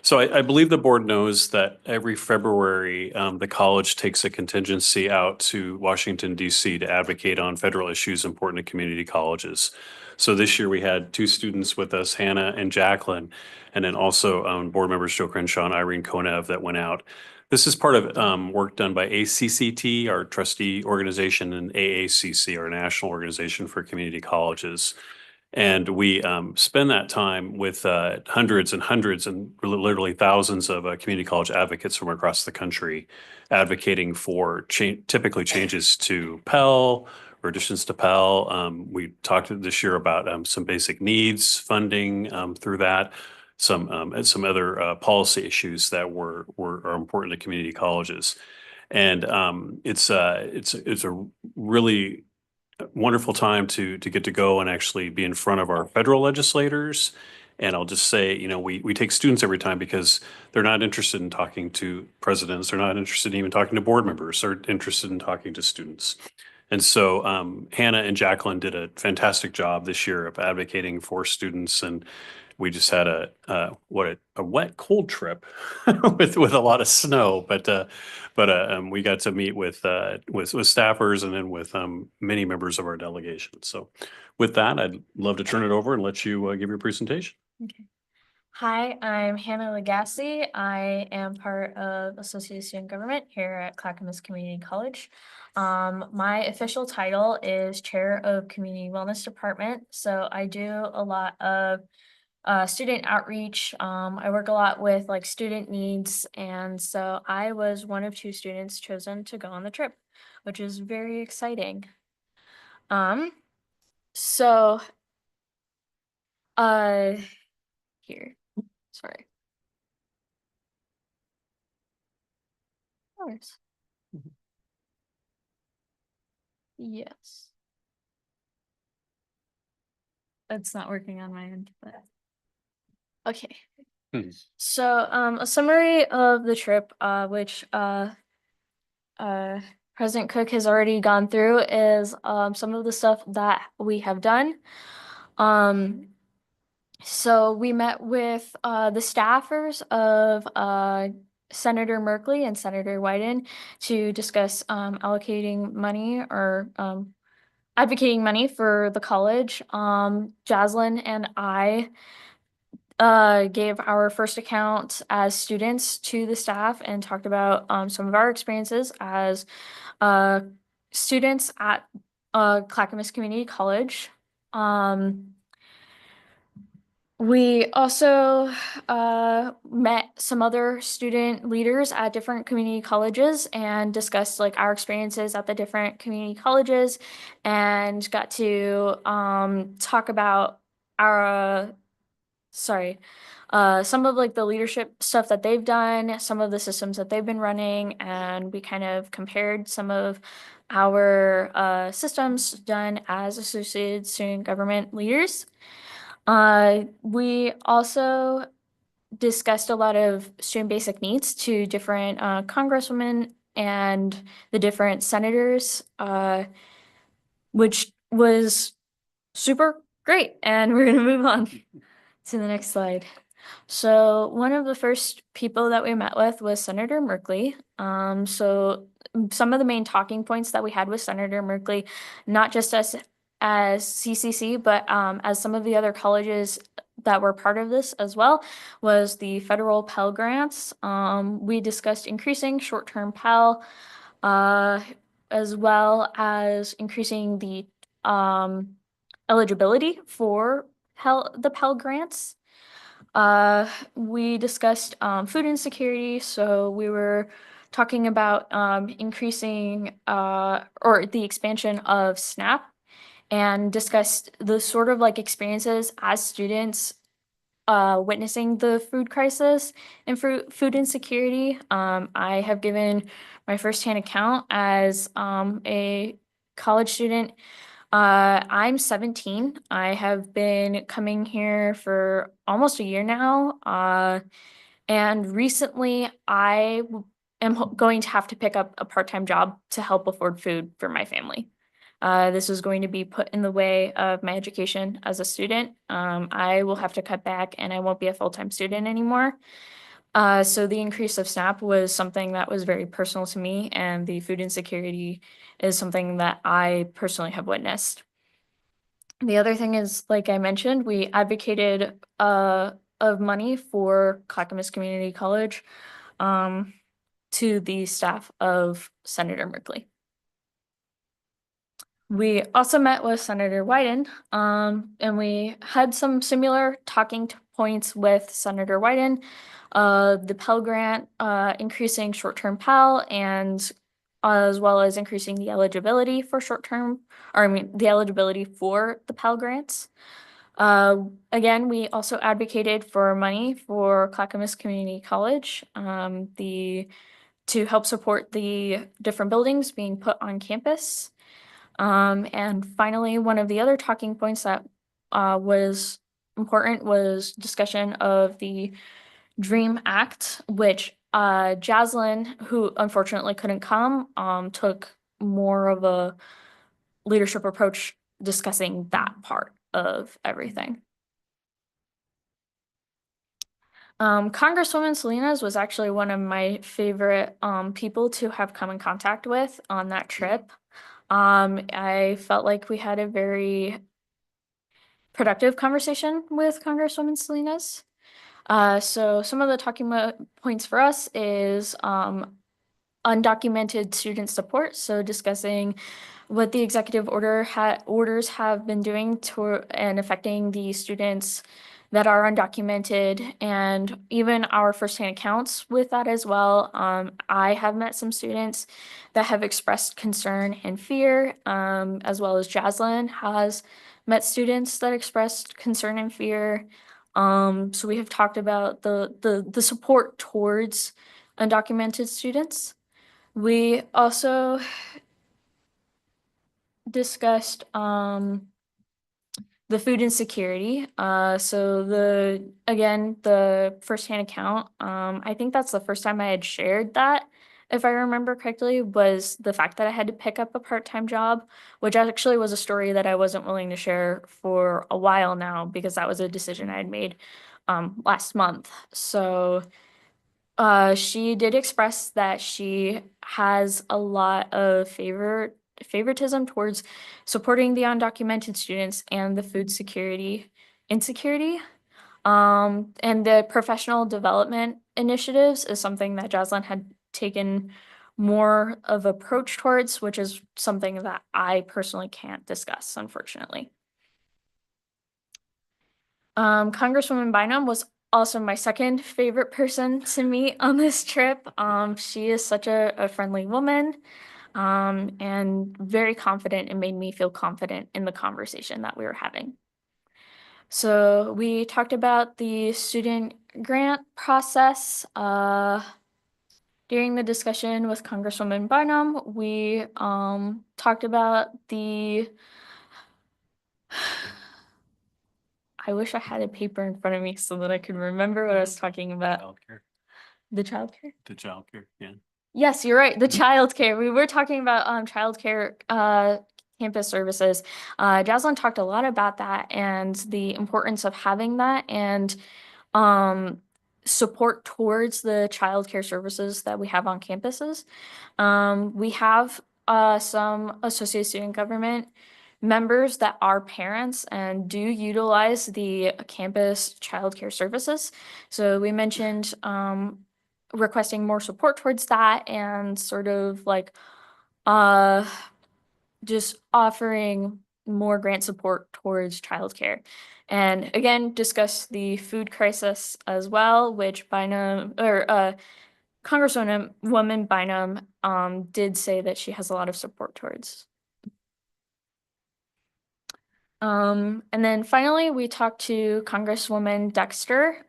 [SPEAKER 6] So I believe the board knows that every February, the college takes a contingency out to Washington, D.C. to advocate on federal issues important to community colleges. So this year we had two students with us, Hannah and Jacqueline, and then also board members Joe Crenshaw and Irene Konev that went out. This is part of work done by ACCT, our trustee organization, and AACC, our national organization for community colleges. And we spend that time with hundreds and hundreds and literally thousands of community college advocates from across the country advocating for typically changes to Pell or additions to Pell. We talked this year about some basic needs funding through that, some other policy issues that are important to community colleges. And it's a really wonderful time to get to go and actually be in front of our federal legislators. And I'll just say, you know, we take students every time because they're not interested in talking to presidents. They're not interested in even talking to board members. They're interested in talking to students. And so Hannah and Jacqueline did a fantastic job this year of advocating for students. And we just had a wet, cold trip with a lot of snow, but we got to meet with staffers and then with many members of our delegation. So with that, I'd love to turn it over and let you give your presentation.
[SPEAKER 13] Okay. Hi, I'm Hannah Lagasse. I am part of Associated Student Government here at Clackamas Community College. My official title is Chair of Community Wellness Department. So I do a lot of student outreach. I work a lot with like student needs. And so I was one of two students chosen to go on the trip, which is very exciting. So here, sorry. Yours. Yes. It's not working on my end, but okay. So a summary of the trip, which President Cook has already gone through, is some of the stuff that we have done. So we met with the staffers of Senator Merkley and Senator Wyden to discuss allocating money or advocating money for the college. Jaslyn and I gave our first account as students to the staff and talked about some of our experiences as students at Clackamas Community College. We also met some other student leaders at different community colleges and discussed like our experiences at the different community colleges and got to talk about our some of like the leadership stuff that they've done, some of the systems that they've been running, and we kind of compared some of our systems done as associated student government leaders. We also discussed a lot of student basic needs to different congresswomen and the different senators, which was super great. And we're going to move on to the next slide. So one of the first people that we met with was Senator Merkley. So some of the main talking points that we had with Senator Merkley, not just us as CCC, but as some of the other colleges that were part of this as well, was the federal Pell Grants. We discussed increasing short-term Pell, as well as increasing the eligibility for the Pell Grants. We discussed food insecurity, so we were talking about increasing or the expansion of SNAP, and discussed the sort of like experiences as students witnessing the food crisis and food insecurity. I have given my firsthand account as a college student. I'm 17. I have been coming here for almost a year now. And recently am going to have to pick up a part-time job to help afford food for my family. This is going to be put in the way of my education as a student. I will have to cut back and I won't be a full-time student anymore. So the increase of SNAP was something that was very personal to me, and the food insecurity is something that I personally have witnessed. The other thing is, like I mentioned, we advocated of money for Clackamas Community College to the staff of Senator Merkley. We also met with Senator Wyden, and we had some similar talking points with Senator Wyden. The Pell Grant, increasing short-term Pell, and as well as increasing the eligibility for the eligibility for the Pell Grants. Again, we also advocated for money for Clackamas Community College, to help support the different buildings being put on campus. And finally, one of the other talking points that was important was discussion of the DREAM Act, which Jaslyn, who unfortunately couldn't come, took more of a leadership approach discussing that part of everything. Congresswoman Salinas was actually one of my favorite people to have come in contact with on that trip. I felt like we had a very productive conversation with Congresswoman Salinas. So some of the talking points for us is undocumented student support. So discussing what the executive orders have been doing and affecting the students that are undocumented, and even our firsthand accounts with that as well. I have met some students that have expressed concern and fear, as well as Jaslyn has met students that expressed concern and fear. So we have talked about the support towards undocumented students. We also discussed the food insecurity. So the firsthand account, I think that's the first time I had shared that, if I remember correctly, was the fact that I had to pick up a part-time job, which actually was a story that I wasn't willing to share for a while now, because that was a decision I had made last month. So she did express that she has a lot of favoritism towards supporting the undocumented students and the food insecurity. And the professional development initiatives is something that Jaslyn had taken more of approach towards, which is something that I personally can't discuss, unfortunately. Congresswoman Bynum was also my second favorite person to meet on this trip. She is such a friendly woman, and very confident, and made me feel confident in the conversation that we were having. So we talked about the student grant process. During the discussion with Congresswoman Bynum, we talked about I wish I had a paper in front of me so that I could remember what I was talking about.
[SPEAKER 6] Childcare.
[SPEAKER 13] The childcare?
[SPEAKER 6] The childcare, yeah.
[SPEAKER 13] Yes, you're right. The childcare. We were talking about childcare campus services. Jaslyn talked a lot about that and the importance of having that and support towards the childcare services that we have on campuses. We have some associate student government members that are parents and do utilize the campus childcare services. So we mentioned requesting more support towards that and sort of like just offering more grant support towards childcare. And again, discuss the food crisis as well, which Bynum or Congresswoman Bynum did say that she has a lot of support towards. And then finally, we talked to Congresswoman Dexter.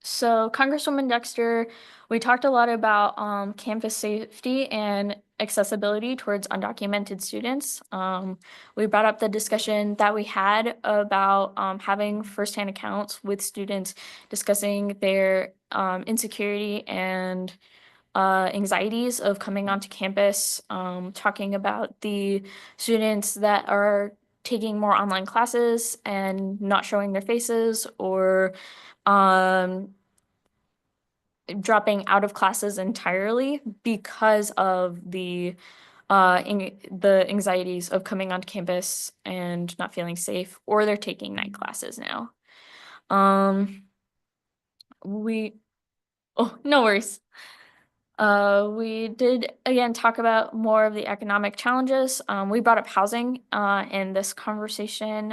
[SPEAKER 13] So Congresswoman Dexter, we talked a lot about campus safety and accessibility towards undocumented students. We brought up the discussion that we had about having firsthand accounts with students discussing their insecurity and anxieties of coming onto campus, talking about the students that are taking more online classes and not showing their faces or dropping out of classes entirely because of the anxieties of coming onto campus and not feeling safe, or they're taking night classes now. No worries. We did again talk about more of the economic challenges. We brought up housing in this conversation,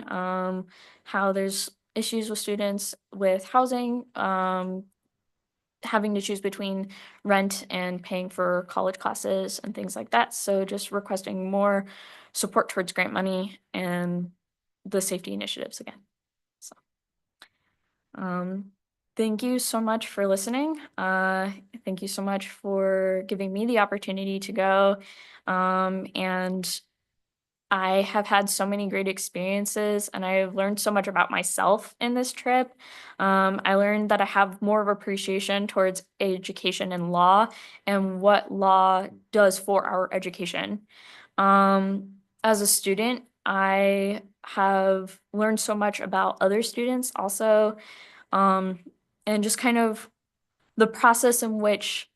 [SPEAKER 13] how there's issues with students with housing, having to choose between rent and paying for college classes and things like that. So just requesting more support towards grant money and the safety initiatives again. So, thank you so much for listening. Thank you so much for giving me the opportunity to go. And I have had so many great experiences and I've learned so much about myself in this trip. I learned that I have more of appreciation towards education and law and what law does for our education. As a student, I have learned so much about other students also, and just kind of the process in which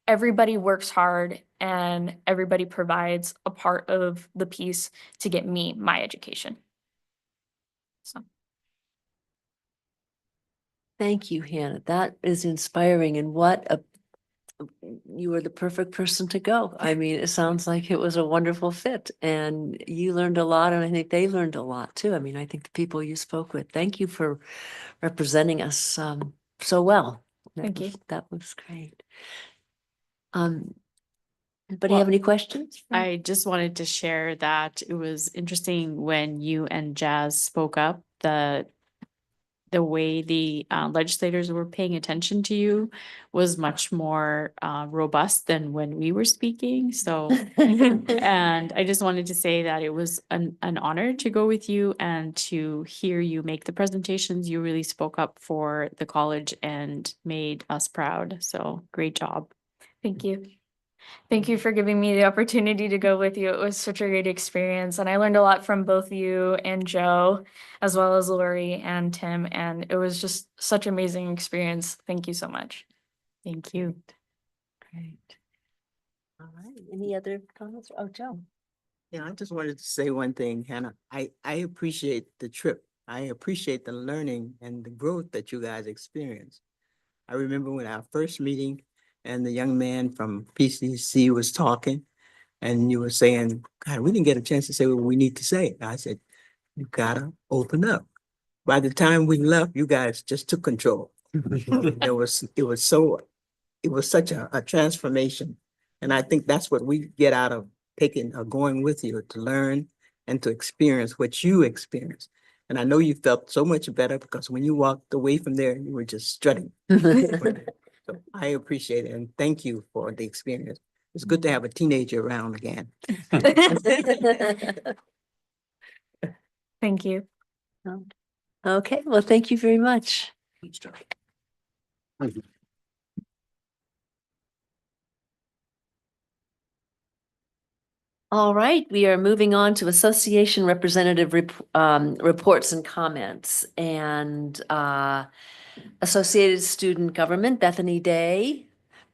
[SPEAKER 13] everybody works hard and everybody provides a part of the piece to get me my education. So.
[SPEAKER 1] Thank you, Hannah. That is inspiring, and you were the perfect person to go. I mean, it sounds like it was a wonderful fit and you learned a lot, and I think they learned a lot too. I mean, I think the people you spoke with, thank you for representing us so well.
[SPEAKER 13] Thank you.
[SPEAKER 1] That was great. Anybody have any questions?
[SPEAKER 14] I just wanted to share that it was interesting when you and Jazz spoke up, the way the legislators were paying attention to you was much more robust than when we were speaking. So, and I just wanted to say that it was an honor to go with you and to hear you make the presentations. You really spoke up for the college and made us proud. So great job.
[SPEAKER 13] Thank you. Thank you for giving me the opportunity to go with you. It was such a great experience, and I learned a lot from both you and Joe, as well as Lori and Tim, and it was just such an amazing experience. Thank you so much.
[SPEAKER 14] Thank you.
[SPEAKER 1] Great. All right. Any other comments? Oh, Joe.
[SPEAKER 15] Yeah, I just wanted to say one thing, Hannah. I appreciate the trip. I appreciate the learning and the growth that you guys experienced. I remember when our first meeting and the young man from PCC was talking and you were saying, God, we didn't get a chance to say what we need to say. I said, you gotta open up. By the time we left, you guys just took control. It was such a transformation. And I think that's what we get out of going with you, to learn and to experience what you experienced. And I know you felt so much better because when you walked away from there, you were just strutting. So I appreciate it and thank you for the experience. It's good to have a teenager around again.
[SPEAKER 13] Thank you.
[SPEAKER 1] Okay, well, thank you very much. All right, we are moving on to association representative reports and comments. And Associated Student Government, Bethany Day,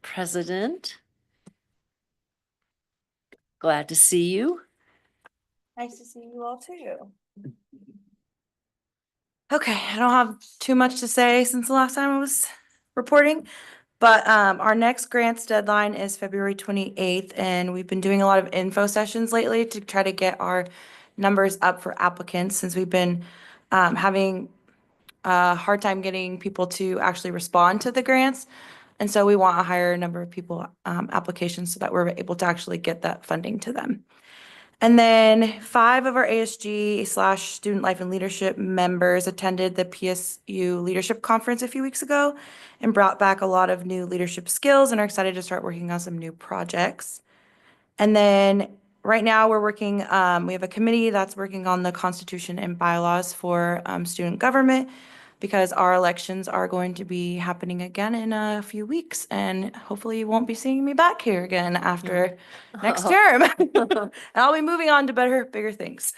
[SPEAKER 1] President. Glad to see you.
[SPEAKER 16] Nice to see you all too. Okay, I don't have too much to say since the last time I was reporting, but our next grants deadline is February 28th, and we've been doing a lot of info sessions lately to try to get our numbers up for applicants since we've been having a hard time getting people to actually respond to the grants. And so we want a higher number of people applications so that we're able to actually get that funding to them. And then 5 of our ASG/Student Life and Leadership members attended the PSU Leadership Conference a few weeks ago and brought back a lot of new leadership skills and are excited to start working on some new projects. And then right now we're working, we have a committee that's working on the Constitution and bylaws for student government because our elections are going to be happening again in a few weeks, and hopefully you won't be seeing me back here again after next term. And I'll be moving on to better, bigger things.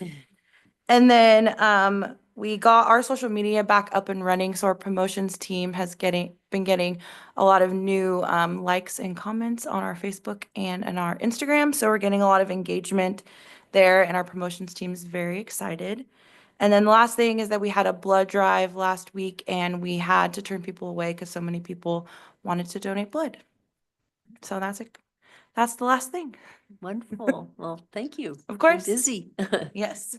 [SPEAKER 16] And then we got our social media back up and running, so our promotions team has been getting a lot of new likes and comments on our Facebook and on our Instagram. So we're getting a lot of engagement there, and our promotions team is very excited. And then the last thing is that we had a blood drive last week, and we had to turn people away because so many people wanted to donate blood. So that's the last thing.
[SPEAKER 1] Wonderful. Well, thank you.
[SPEAKER 16] Of course.
[SPEAKER 1] You're busy.
[SPEAKER 16] Yes.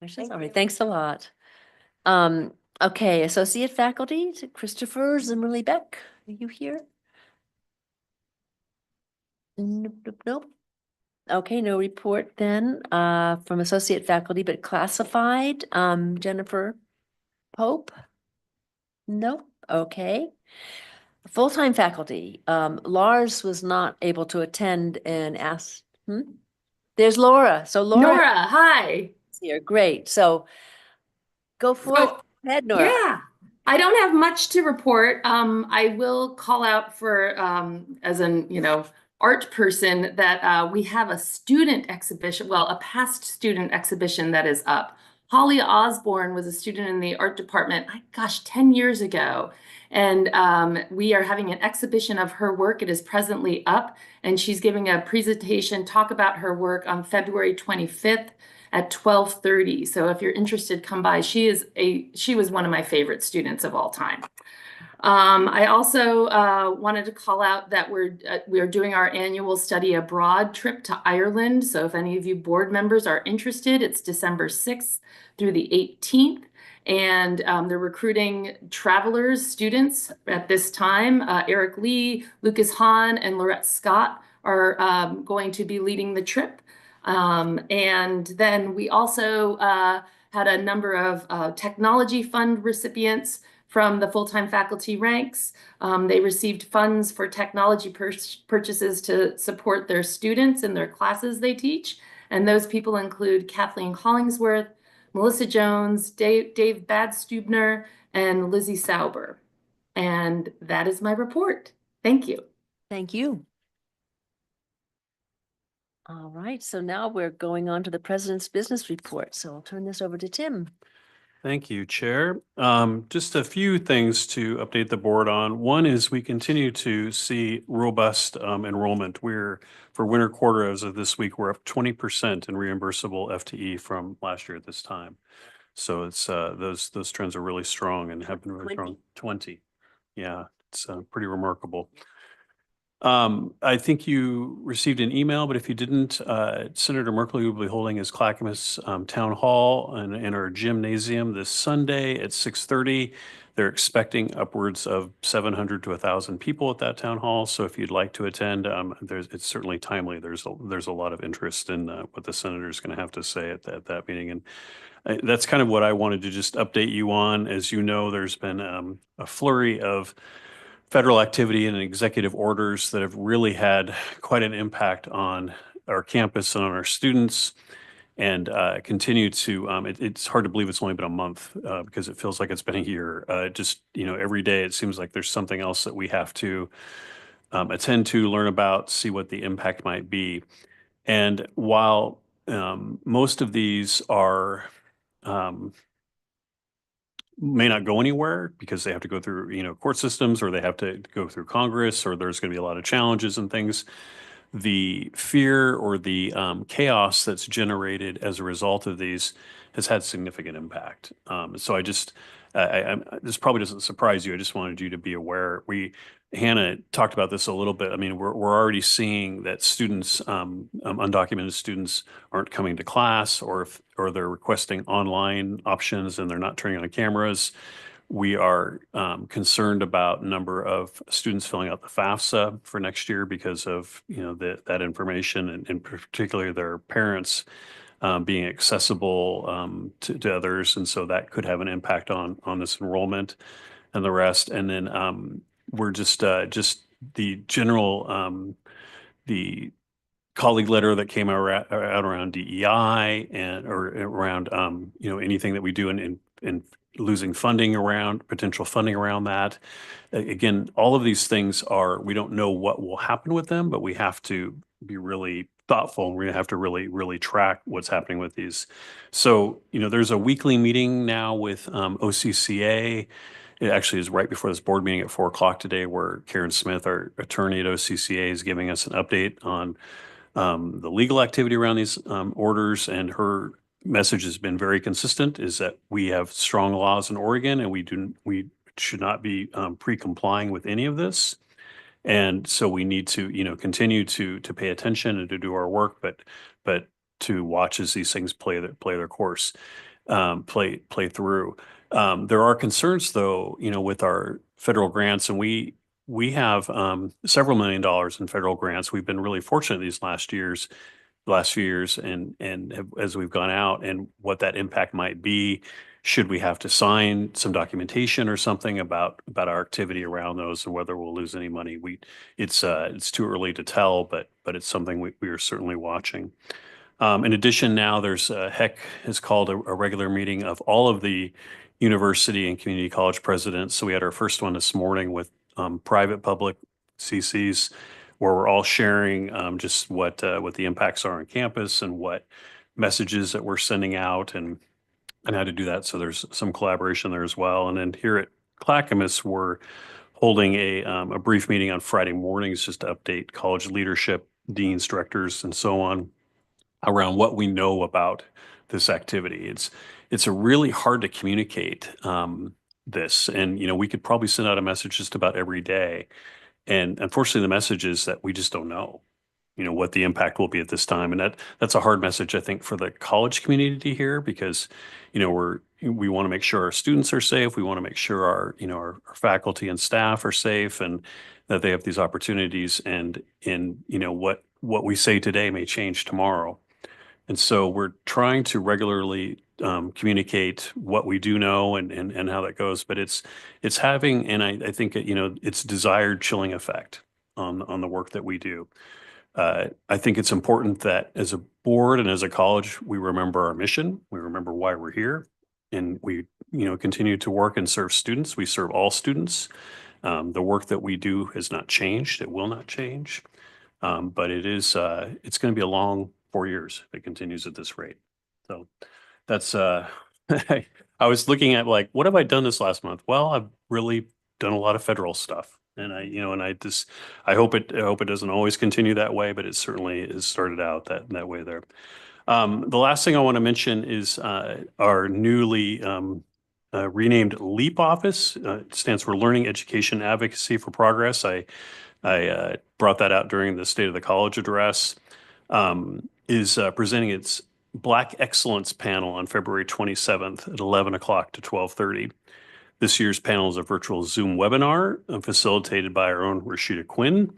[SPEAKER 1] All right, thanks a lot. Okay, associate faculty, Christopher Zimmerly Beck, are you here? Nope, nope, nope. Okay, no report then from associate faculty, but classified, Jennifer Pope? No, okay. Full-time faculty, Lars was not able to attend and asked, There's Laura, so Laura
[SPEAKER 17] Hi.
[SPEAKER 1] is here, great, so go for it.
[SPEAKER 17] So,
[SPEAKER 1] Ahead, Nora.
[SPEAKER 17] Yeah, I don't have much to report. I will call out for, as an, art person that we have a student exhibition, well, a past student exhibition that is up. Holly Osborne was a student in the art department, 10 years ago. And we are having an exhibition of her work. It is presently up, and she's giving a presentation, talk about her work on February 25th. At 12:30. So if you're interested, come by. She was one of my favorite students of all time. I also wanted to call out that we're doing our annual study abroad trip to Ireland. So if any of you board members are interested, it's December 6th through the 18th. And they're recruiting travelers, students at this time. Eric Lee, Lucas Hahn, and Lorette Scott are going to be leading the trip. And then we also had a number of technology fund recipients from the full-time faculty ranks. They received funds for technology purchases to support their students and their classes they teach. And those people include Kathleen Hollingsworth, Melissa Jones, Dave Badstubner, and Lizzie Sauber. And that is my report. Thank you.
[SPEAKER 1] Thank you. All right, so now we're going on to the president's business report. So I'll turn this over to Tim.
[SPEAKER 6] Thank you, Chair. Just a few things to update the board on. One is we continue to see robust enrollment. For winter quarter as of this week, we're up 20% in reimbursable FTE from last year at this time. So it's those trends are really strong and have been really strong. 20. Yeah, it's pretty remarkable. I think you received an email, but if you didn't, Senator Merkley will be holding his Clackamas Town Hall in our gymnasium this Sunday at 6:30. They're expecting upwards of 700 to 1,000 people at that town hall. So if you'd like to attend, it's certainly timely. There's a lot of interest in what the senator is going to have to say at that meeting. And that's kind of what I wanted to just update you on. As you know, there's been a flurry of federal activity and executive orders that have really had quite an impact on our campus and on our students. and continue to, it's hard to believe it's only been a month because it feels like it's been a year. Just, every day it seems like there's something else that we have to attend to, learn about, see what the impact might be. And while most of these are may not go anywhere because they have to go through, court systems, or they have to go through Congress, or there's going to be a lot of challenges and things, the fear or the chaos that's generated as a result of these has had significant impact. So this probably doesn't surprise you. I just wanted you to be aware. Hannah talked about this a little bit. I mean, we're already seeing that students, undocumented students, aren't coming to class, or they're requesting online options and they're not turning on cameras. We are concerned about number of students filling out the FAFSA for next year because of that information, and particularly their parents being accessible to others, and so that could have an impact on this enrollment and the rest. And then we're just the general the colleague letter that came out around DEI or around anything that we do in losing funding around potential funding around that. Again, all of these things we don't know what will happen with them, but we have to be really thoughtful, and we have to really track what's happening with these. So, there's a weekly meeting now with OCCA. It actually is right before this board meeting at 4 o'clock today, where Karen Smith, our attorney at OCCA, is giving us an update on the legal activity around these orders. And her message has been very consistent, is that we have strong laws in Oregon, and we should not be pre-complying with any of this. And so we need to, continue to pay attention and to do our work, but to watch as these things play their course, play through. There are concerns, though, with our federal grants, and we have several $1 million in federal grants. We've been really fortunate these last few years, and as we've gone out, and what that impact might be. Should we have to sign some documentation or something about our activity around those, and whether we'll lose any money? It's too early to tell, but it's something we are certainly watching. In addition, now HEC has called a regular meeting of all of the university and community college presidents. So we had our first one this morning with private, public CCs, where we're all sharing just what the impacts are on campus, and what messages that we're sending out, and how to do that. So there's some collaboration there as well. And then here at Clackamas, we're holding a brief meeting on Friday mornings just to update college leadership, deans, directors, and so on, around what we know about this activity. It's a really hard to communicate this, and we could probably send out a message just about every day. And unfortunately, the message is that we just don't know, what the impact will be at this time. And that's a hard message, I think, for the college community to hear, because, we want to make sure our students are safe. We want to make sure our faculty and staff are safe, and that they have these opportunities. And what we say today may change tomorrow. And so we're trying to regularly communicate what we do know, and how that goes. But it's having, and I think, it's desired chilling effect on the work that we do. I think it's important that as a board and as a college, we remember our mission, we remember why we're here, and we, continue to work and serve students. We serve all students. The work that we do has not changed. It will not change. But it's going to be a long 4 years if it continues at this rate. So that's, I was looking at, like, what have I done this last month? Well, I've really done a lot of federal stuff. And I hope it doesn't always continue that way, but it certainly has started out that way there. The last thing I want to mention is our newly renamed LEAP office. It stands for Learning, Education, Advocacy for Progress. I brought that out during the State of the College address. Is presenting its Black Excellence panel on February 27th at 11 o'clock to 12:30. This year's panel is a virtual Zoom webinar facilitated by our own Rashida Quinn.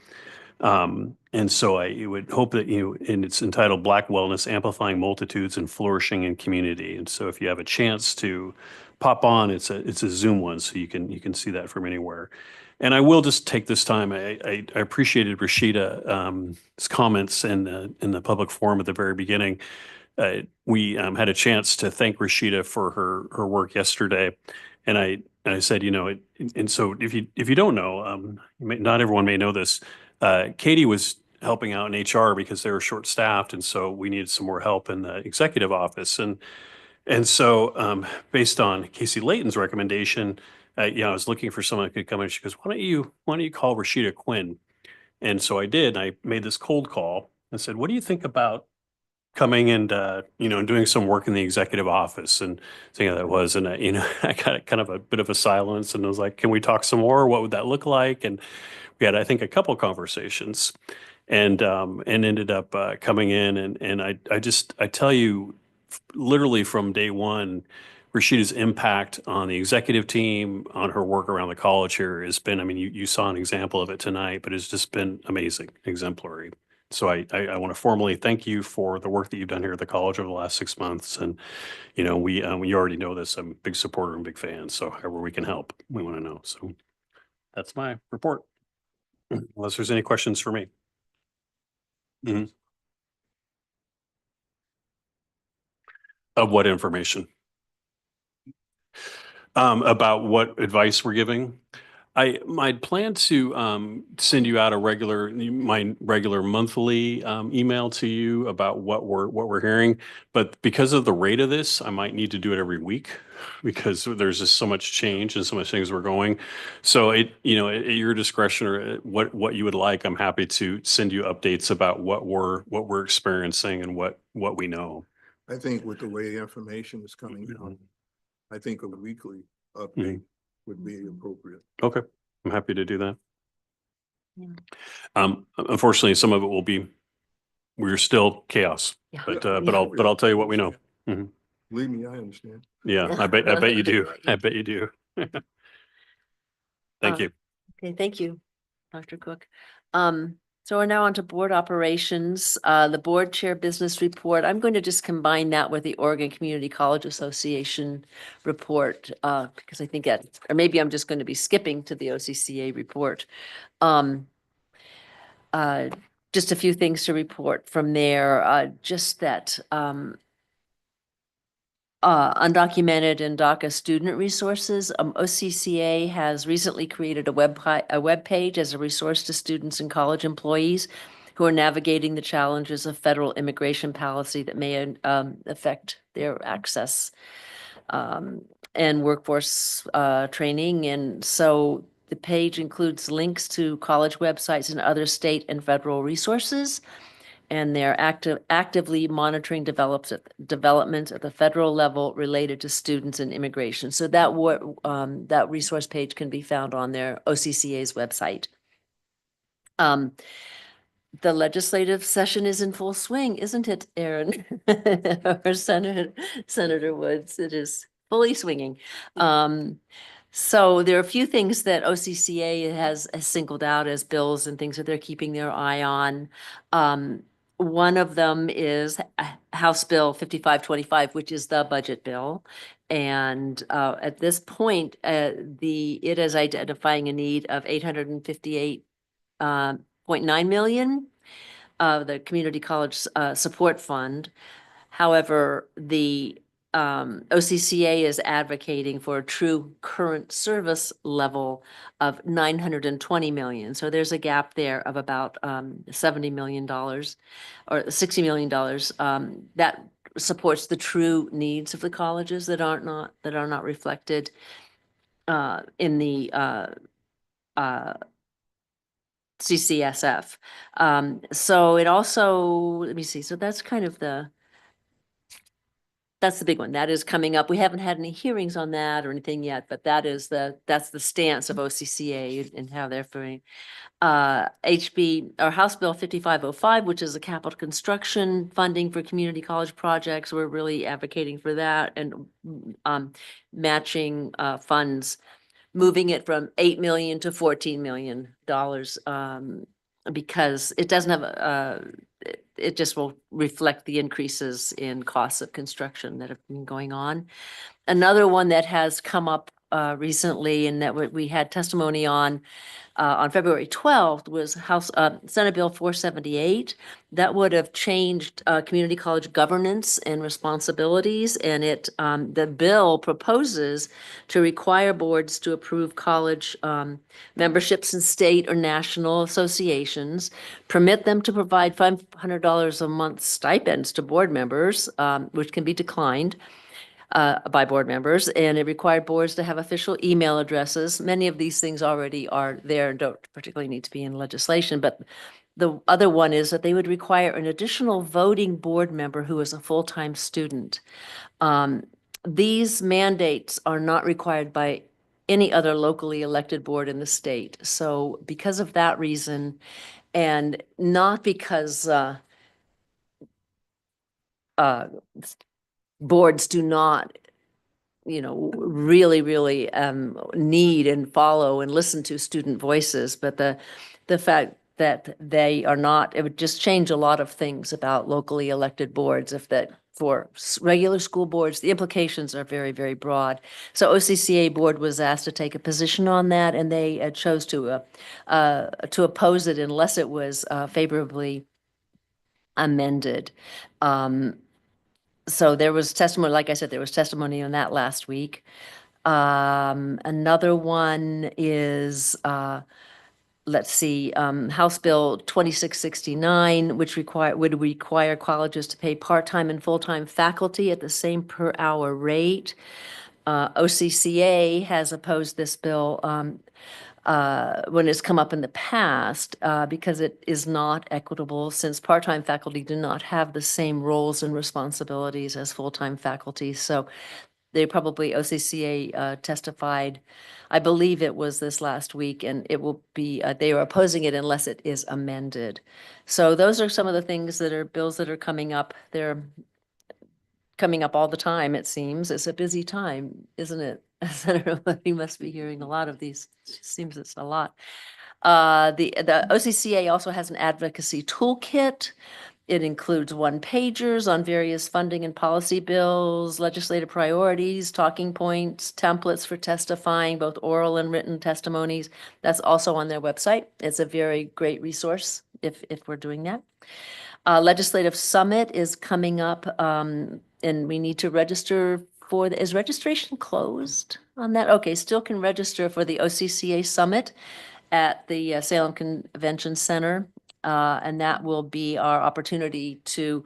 [SPEAKER 6] And so I would hope that and it's entitled Black Wellness, Amplifying Multitudes and Flourishing in Community. And so if you have a chance to pop on, it's a Zoom one, so you can see that from anywhere. And I will just take this time. I appreciated Rashida's comments in the public forum at the very beginning, we had a chance to thank Rashida for her work yesterday. And I said, and so if you don't know, not everyone may know this, Katie was helping out in HR because they were short-staffed, and so we needed some more help in the executive office. And so, based on Casey Layton's recommendation, I was looking for someone that could come in. She goes, why don't you call Rashida Quinn? And so I did. I made this cold call and said, what do you think about coming and, and doing some work in the executive office, and seeing how that was? And, I got kind of a bit of a silence, and I was like, can we talk some more? What would that look like? And we had, I think, a couple conversations, and ended up coming in. And I tell you, literally from day one, Rashida's impact on the executive team, on her work around the college here has been, I mean, you saw an example of it tonight, but it's just been amazing, exemplary. So I want to formally thank you for the work that you've done here at the college over the last 6 months. And, we already know this. I'm a big supporter and big fan. So however we can help, we want to know. So that's my report. Unless there's any questions for me. Mhm. Of what information? About what advice we're giving. I'd plan to send you out my regular monthly email to you about what we're hearing. But because of the rate of this, I might need to do it every week because there's just so much change and so much things we're going. So at your discretion, or what you would like, I'm happy to send you updates about what we're experiencing and what we know.
[SPEAKER 18] I think with the way information is coming down, I think a weekly update would be appropriate.
[SPEAKER 6] Okay, I'm happy to do that.
[SPEAKER 1] Yeah.
[SPEAKER 6] Unfortunately, some of it we're still chaos,
[SPEAKER 1] Yeah.
[SPEAKER 6] but
[SPEAKER 1] Yeah.
[SPEAKER 6] I'll tell you what we know. Mhm.
[SPEAKER 18] Believe me, I understand.
[SPEAKER 6] Yeah, I bet you do. I bet you do. Thank you.
[SPEAKER 1] Okay, thank you, Dr. Cook. So we're now on to board operations, the board chair business report. I'm going to just combine that with the Oregon Community College Association report, because I think or maybe I'm just going to be skipping to the OCCA report. Just a few things to report from there, just that, undocumented and DACA student resources. OCCA has recently created a web page as a resource to students and college employees who are navigating the challenges of federal immigration policy that may affect their access and workforce training. And so the page includes links to college websites and other state and federal resources. And they're actively monitoring developments at the federal level related to students and immigration. So that resource page can be found on their OCCA's website. The legislative session is in full swing, isn't it, Aaron? Or Senator Woods? It is fully swinging. So there are a few things that OCCA has singled out as bills and things that they're keeping their eye on. One of them is House Bill 5525, which is the budget bill. And at this point, it is identifying a need of 858.9 million of the Community College Support Fund. However, the OCCA is advocating for a true current service level of 920 million. So there's a gap there of about $70 million or $60 million that supports the true needs of the colleges that are not reflected in the CCSF. So it also, let me see, so that's kind of that's the big one. That is coming up. We haven't had any hearings on that or anything yet, but that's the stance of OCCA and how they're doing. House Bill 5505, which is a capital construction funding for community college projects. We're really advocating for that and matching funds, moving it from $8 million to $14 million because it doesn't have it just will reflect the increases in costs of construction that have been going on. Another one that has come up recently and that we had testimony on February 12th was Senate Bill 478. That would have changed community college governance and responsibilities. And the bill proposes to require boards to approve college memberships in state or national associations, permit them to provide $500 a month stipends to board members, which can be declined by board members, and it required boards to have official email addresses. Many of these things already are there and don't particularly need to be in legislation, but the other one is that they would require an additional voting board member who is a full-time student. These mandates are not required by any other locally elected board in the state. So because of that reason, and not because boards do not, really need and follow and listen to student voices, but the fact that they are not, it would just change a lot of things about locally elected boards for regular school boards, the implications are very, very broad. So OCCA board was asked to take a position on that, and they chose to oppose it unless it was favorably amended. So there was testimony, like I said, there was testimony on that last week. Another one is, let's see, House Bill 2669, which would require colleges to pay part-time and full-time faculty at the same per hour rate. OCCA has opposed this bill when it's come up in the past because it is not equitable, since part-time faculty do not have the same roles and responsibilities as full-time faculty. So OCCA testified, I believe it was this last week, and it will be, they are opposing it unless it is amended. So those are some of the things bills that are coming up. They're coming up all the time, it seems. It's a busy time, isn't it? Senator, you must be hearing a lot of these. Seems it's a lot. The OCCA also has an advocacy toolkit. It includes one-pagers on various funding and policy bills, legislative priorities, talking points, templates for testifying, both oral and written testimonies. That's also on their website. It's a very great resource if we're doing that. Legislative Summit is coming up, and we need to register for is registration closed on that? Okay, still can register for the OCCA Summit at the Salem Convention Center. And that will be our opportunity to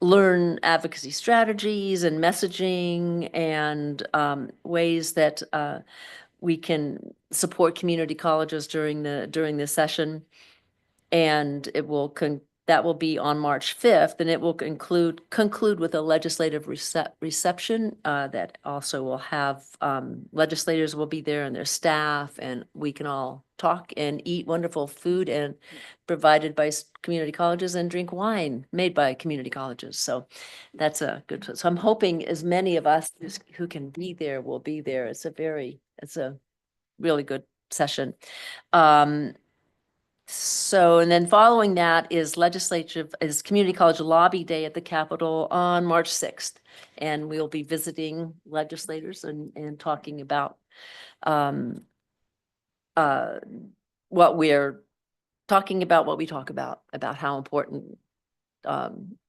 [SPEAKER 1] learn advocacy strategies and messaging and ways that we can support community colleges during the session. And that will be on March 5th, and it will conclude with a legislative reception that also will have legislators will be there and their staff, and we can all talk and eat wonderful food and provided by community colleges and drink wine made by community colleges. So that's a good, so I'm hoping as many of us who can be there will be there. It's a really good session. So, and then following that is Community College Lobby Day at the Capitol on March 6th. And we'll be visiting legislators and talking about what we're talking about, what we talk about how important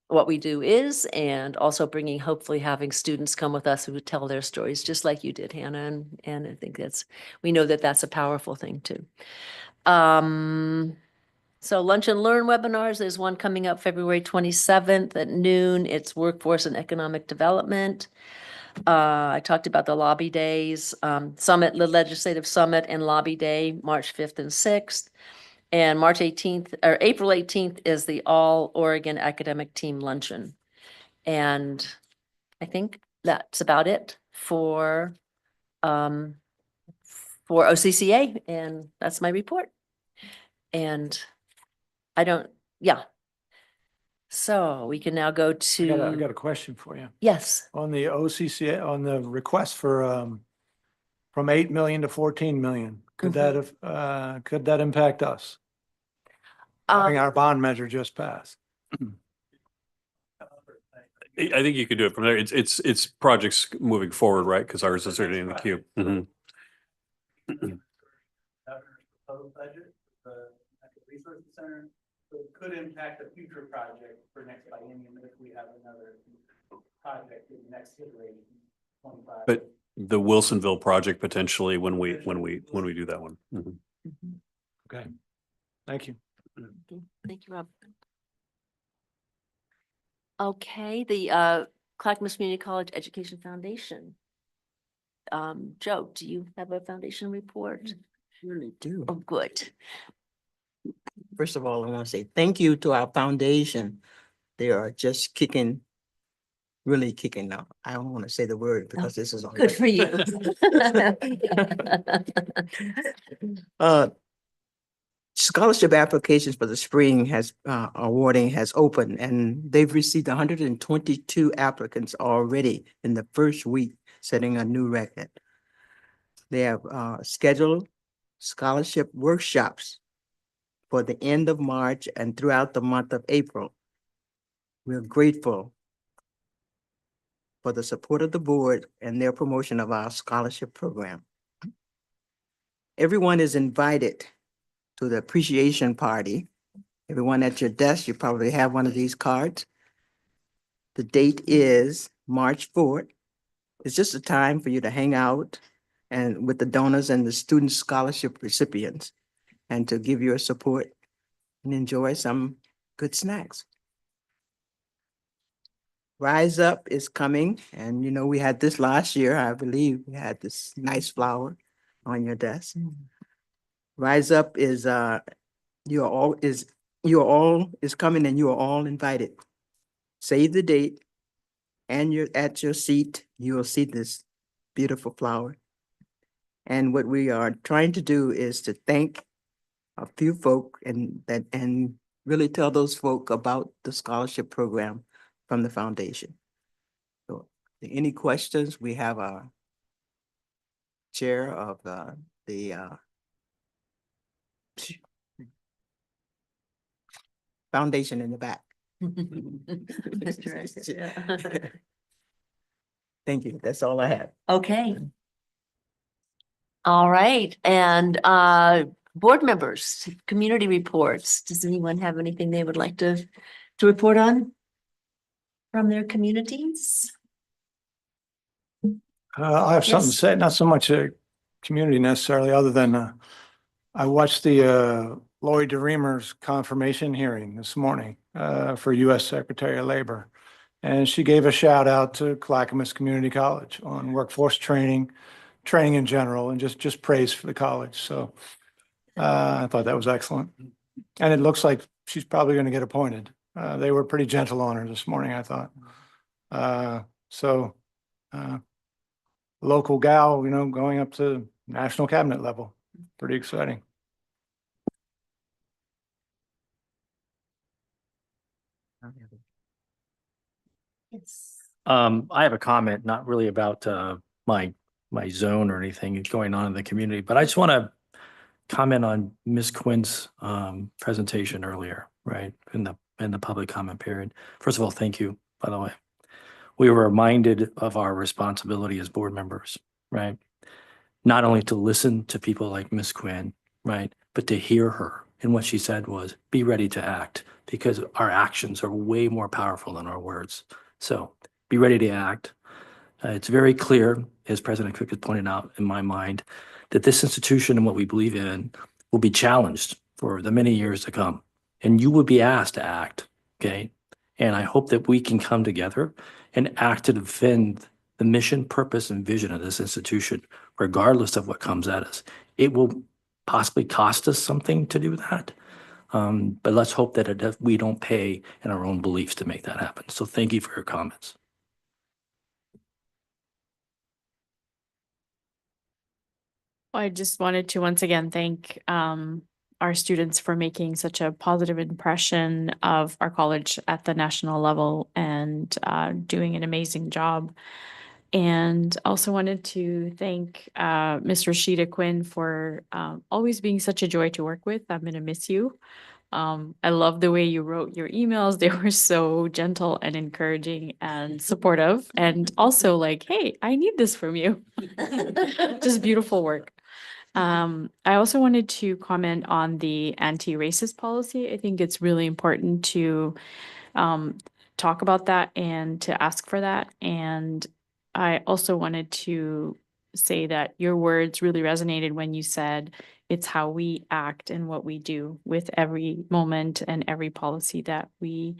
[SPEAKER 1] what we do is, and also hopefully having students come with us who would tell their stories, just like you did, Hannah. And I think we know that that's a powerful thing too. So Lunch and Learn webinars, there's one coming up February 27th at noon. It's Workforce and Economic Development. I talked about the lobby days, the Legislative Summit and Lobby Day, March 5th and 6th. And April 18th is the All Oregon Academic Team Luncheon. And I think that's about it for OCCA, and that's my report. And so we can now go to.
[SPEAKER 8] I got a question for you.
[SPEAKER 1] Yes.
[SPEAKER 8] On the OCCA, on the request for, from 8 million to 14 million, could that impact us? Having our bond measure just passed.
[SPEAKER 6] I think you could do it from there. It's projects moving forward, right? Because ours is already in the queue.
[SPEAKER 8] Proposed budget, the Natural Resources Center, so it could impact a future project for next biennium if we have another project in the next iteration. 25.
[SPEAKER 6] But the Wilsonville project potentially when we do that one. Mhm.
[SPEAKER 8] Okay, thank you.
[SPEAKER 1] Thank you, Rob. Okay, the Clackamas Community College Education Foundation. Joe, do you have a foundation report?
[SPEAKER 15] Surely do.
[SPEAKER 1] Oh, good.
[SPEAKER 15] First of all, I want to say thank you to our foundation. They are just kicking, really kicking now. I don't want to say the word because this is.
[SPEAKER 1] Good for you.
[SPEAKER 15] Scholarship applications for the spring awarding has opened, and they've received 122 applicants already in the first week, setting a new record. They have scheduled scholarship workshops for the end of March and throughout the month of April. We're grateful for the support of the board and their promotion of our scholarship program. Everyone is invited to the appreciation party. Everyone at your desk, you probably have one of these cards. The date is March 4th. It's just a time for you to hang out and with the donors and the student scholarship recipients and to give your support and enjoy some good snacks. Rise Up is coming, and you know, we had this last year, I believe we had this nice flower on your desk. Rise Up is you are all is coming and you are all invited. Save the date and you're at your seat, you will see this beautiful flower. And what we are trying to do is to thank a few folk and really tell those folk about the scholarship program from the foundation. So any questions? We have a chair of the foundation in the back. Thank you. That's all I have.
[SPEAKER 1] Okay. All right, and board members, community reports. Does anyone have anything they would like to report on from their communities?
[SPEAKER 8] I have something to
[SPEAKER 1] Yes.
[SPEAKER 8] say, not so much a community necessarily, other than I watched the Lloyd DeReamer's confirmation hearing this morning for U.S. Secretary of Labor. And she gave a shout out to Clackamas Community College on workforce training in general, and just praise for the college. So I thought that was excellent. And it looks like she's probably going to get appointed. They were pretty gentle on her this morning, I thought. Local gal, you know, going up to national cabinet level. Pretty exciting.
[SPEAKER 1] Yes.
[SPEAKER 12] I have a comment, not really about my zone or anything going on in the community, but I just want to comment on Ms. Quinn's presentation earlier, right, in the public comment period. First of all, thank you, by the way. We were reminded of our responsibility as board members, right? Not only to listen to people like Ms. Quinn, right, but to hear her. And what she said was, be ready to act, because our actions are way more powerful than our words. So be ready to act. It's very clear, as President Cook has pointed out in my mind, that this institution and what we believe in will be challenged for the many years to come. And you will be asked to act, okay? And I hope that we can come together and act to defend the mission, purpose, and vision of this institution, regardless of what comes at us. It will possibly cost us something to do that. But let's hope that we don't pay in our own beliefs to make that happen. So thank you for your comments.
[SPEAKER 14] I just wanted to once again thank our students for making such a positive impression of our college at the national level and doing an amazing job. And also wanted to thank Ms. Rashida Quinn for always being such a joy to work with. I'm going to miss you. I love the way you wrote your emails. They were so gentle and encouraging and supportive. And also like, hey, I need this from you. Just beautiful work. I also wanted to comment on the anti-racist policy. I think it's really important to talk about that and to ask for that. And I also wanted to say that your words really resonated when you said it's how we act and what we do with every moment and every policy that we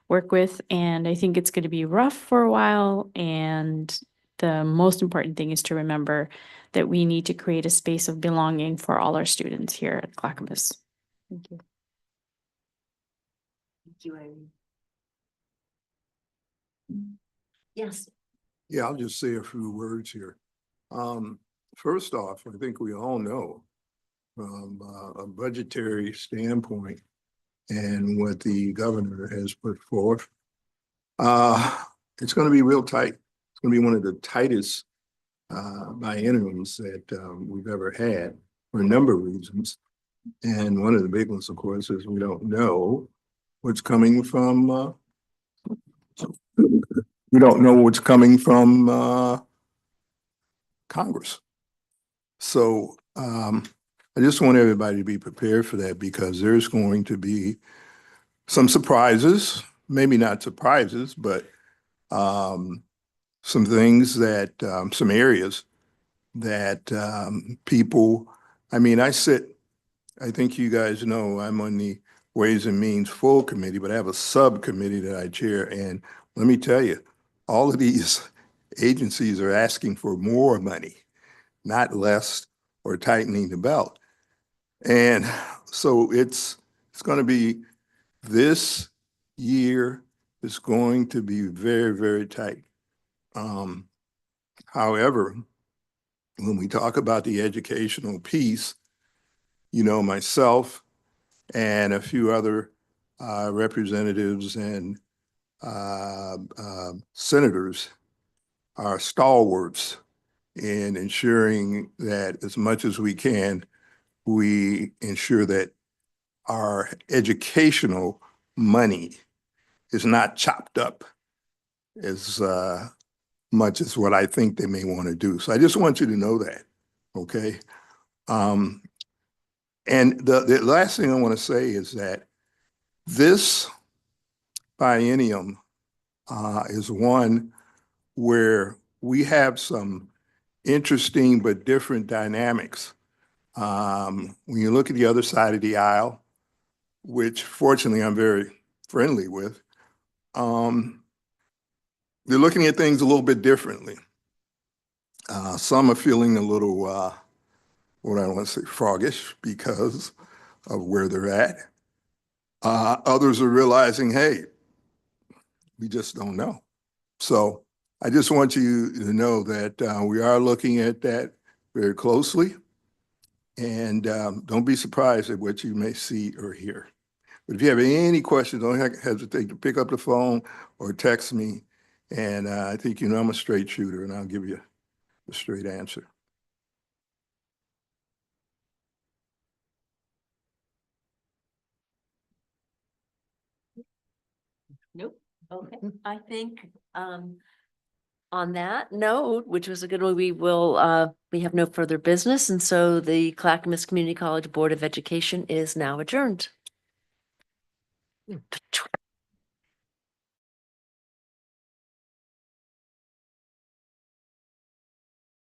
[SPEAKER 14] work with. And I think it's going to be rough for a while. And the most important thing is to remember that we need to create a space of belonging for all our students here at Clackamas. Thank you.
[SPEAKER 1] Thank you, Irene. Yes.
[SPEAKER 18] Yeah, I'll just say a few words here. First off, I think we all know from a budgetary standpoint and what the governor has put forth, it's going to be real tight. It's going to be one of the tightest bienniums that we've ever had for a number of reasons. And one of the big ones, of course, is we don't know what's coming from Congress. So I just want everybody to be prepared for that, because there's going to be some surprises, maybe not surprises, but some things that, some areas that people, I mean, I think you guys know I'm on the Ways and Means Full Committee, but I have a subcommittee that I chair. And let me tell you, all of these agencies are asking for more money, not less, or tightening the belt. And so it's going to be, this year is going to be very, very tight. However, when we talk about the educational piece, you know, myself and a few other representatives and senators are stalwarts in ensuring that as much as we can, we ensure that our educational money is not chopped up as much as what I think they may want to do. So I just want you to know that, okay? And the last thing I want to say is that this biennium is one where we have some interesting but different dynamics. When you look at the other side of the aisle, which fortunately I'm very friendly with, they're looking at things a little bit differently. Some are feeling a little, what I want to say, froggish because of where they're at. Others are realizing, hey, we just don't know. So I just want you to know that we are looking at that very closely. And don't be surprised at what you may see or hear. But if you have any questions, don't hesitate to pick up the phone or text me. And I think you know I'm a straight shooter, and I'll give you a straight answer.
[SPEAKER 1] Nope. Okay. I think on that note, which was a good one, we have no further business. And so the Clackamas Community College Board of Education is now adjourned.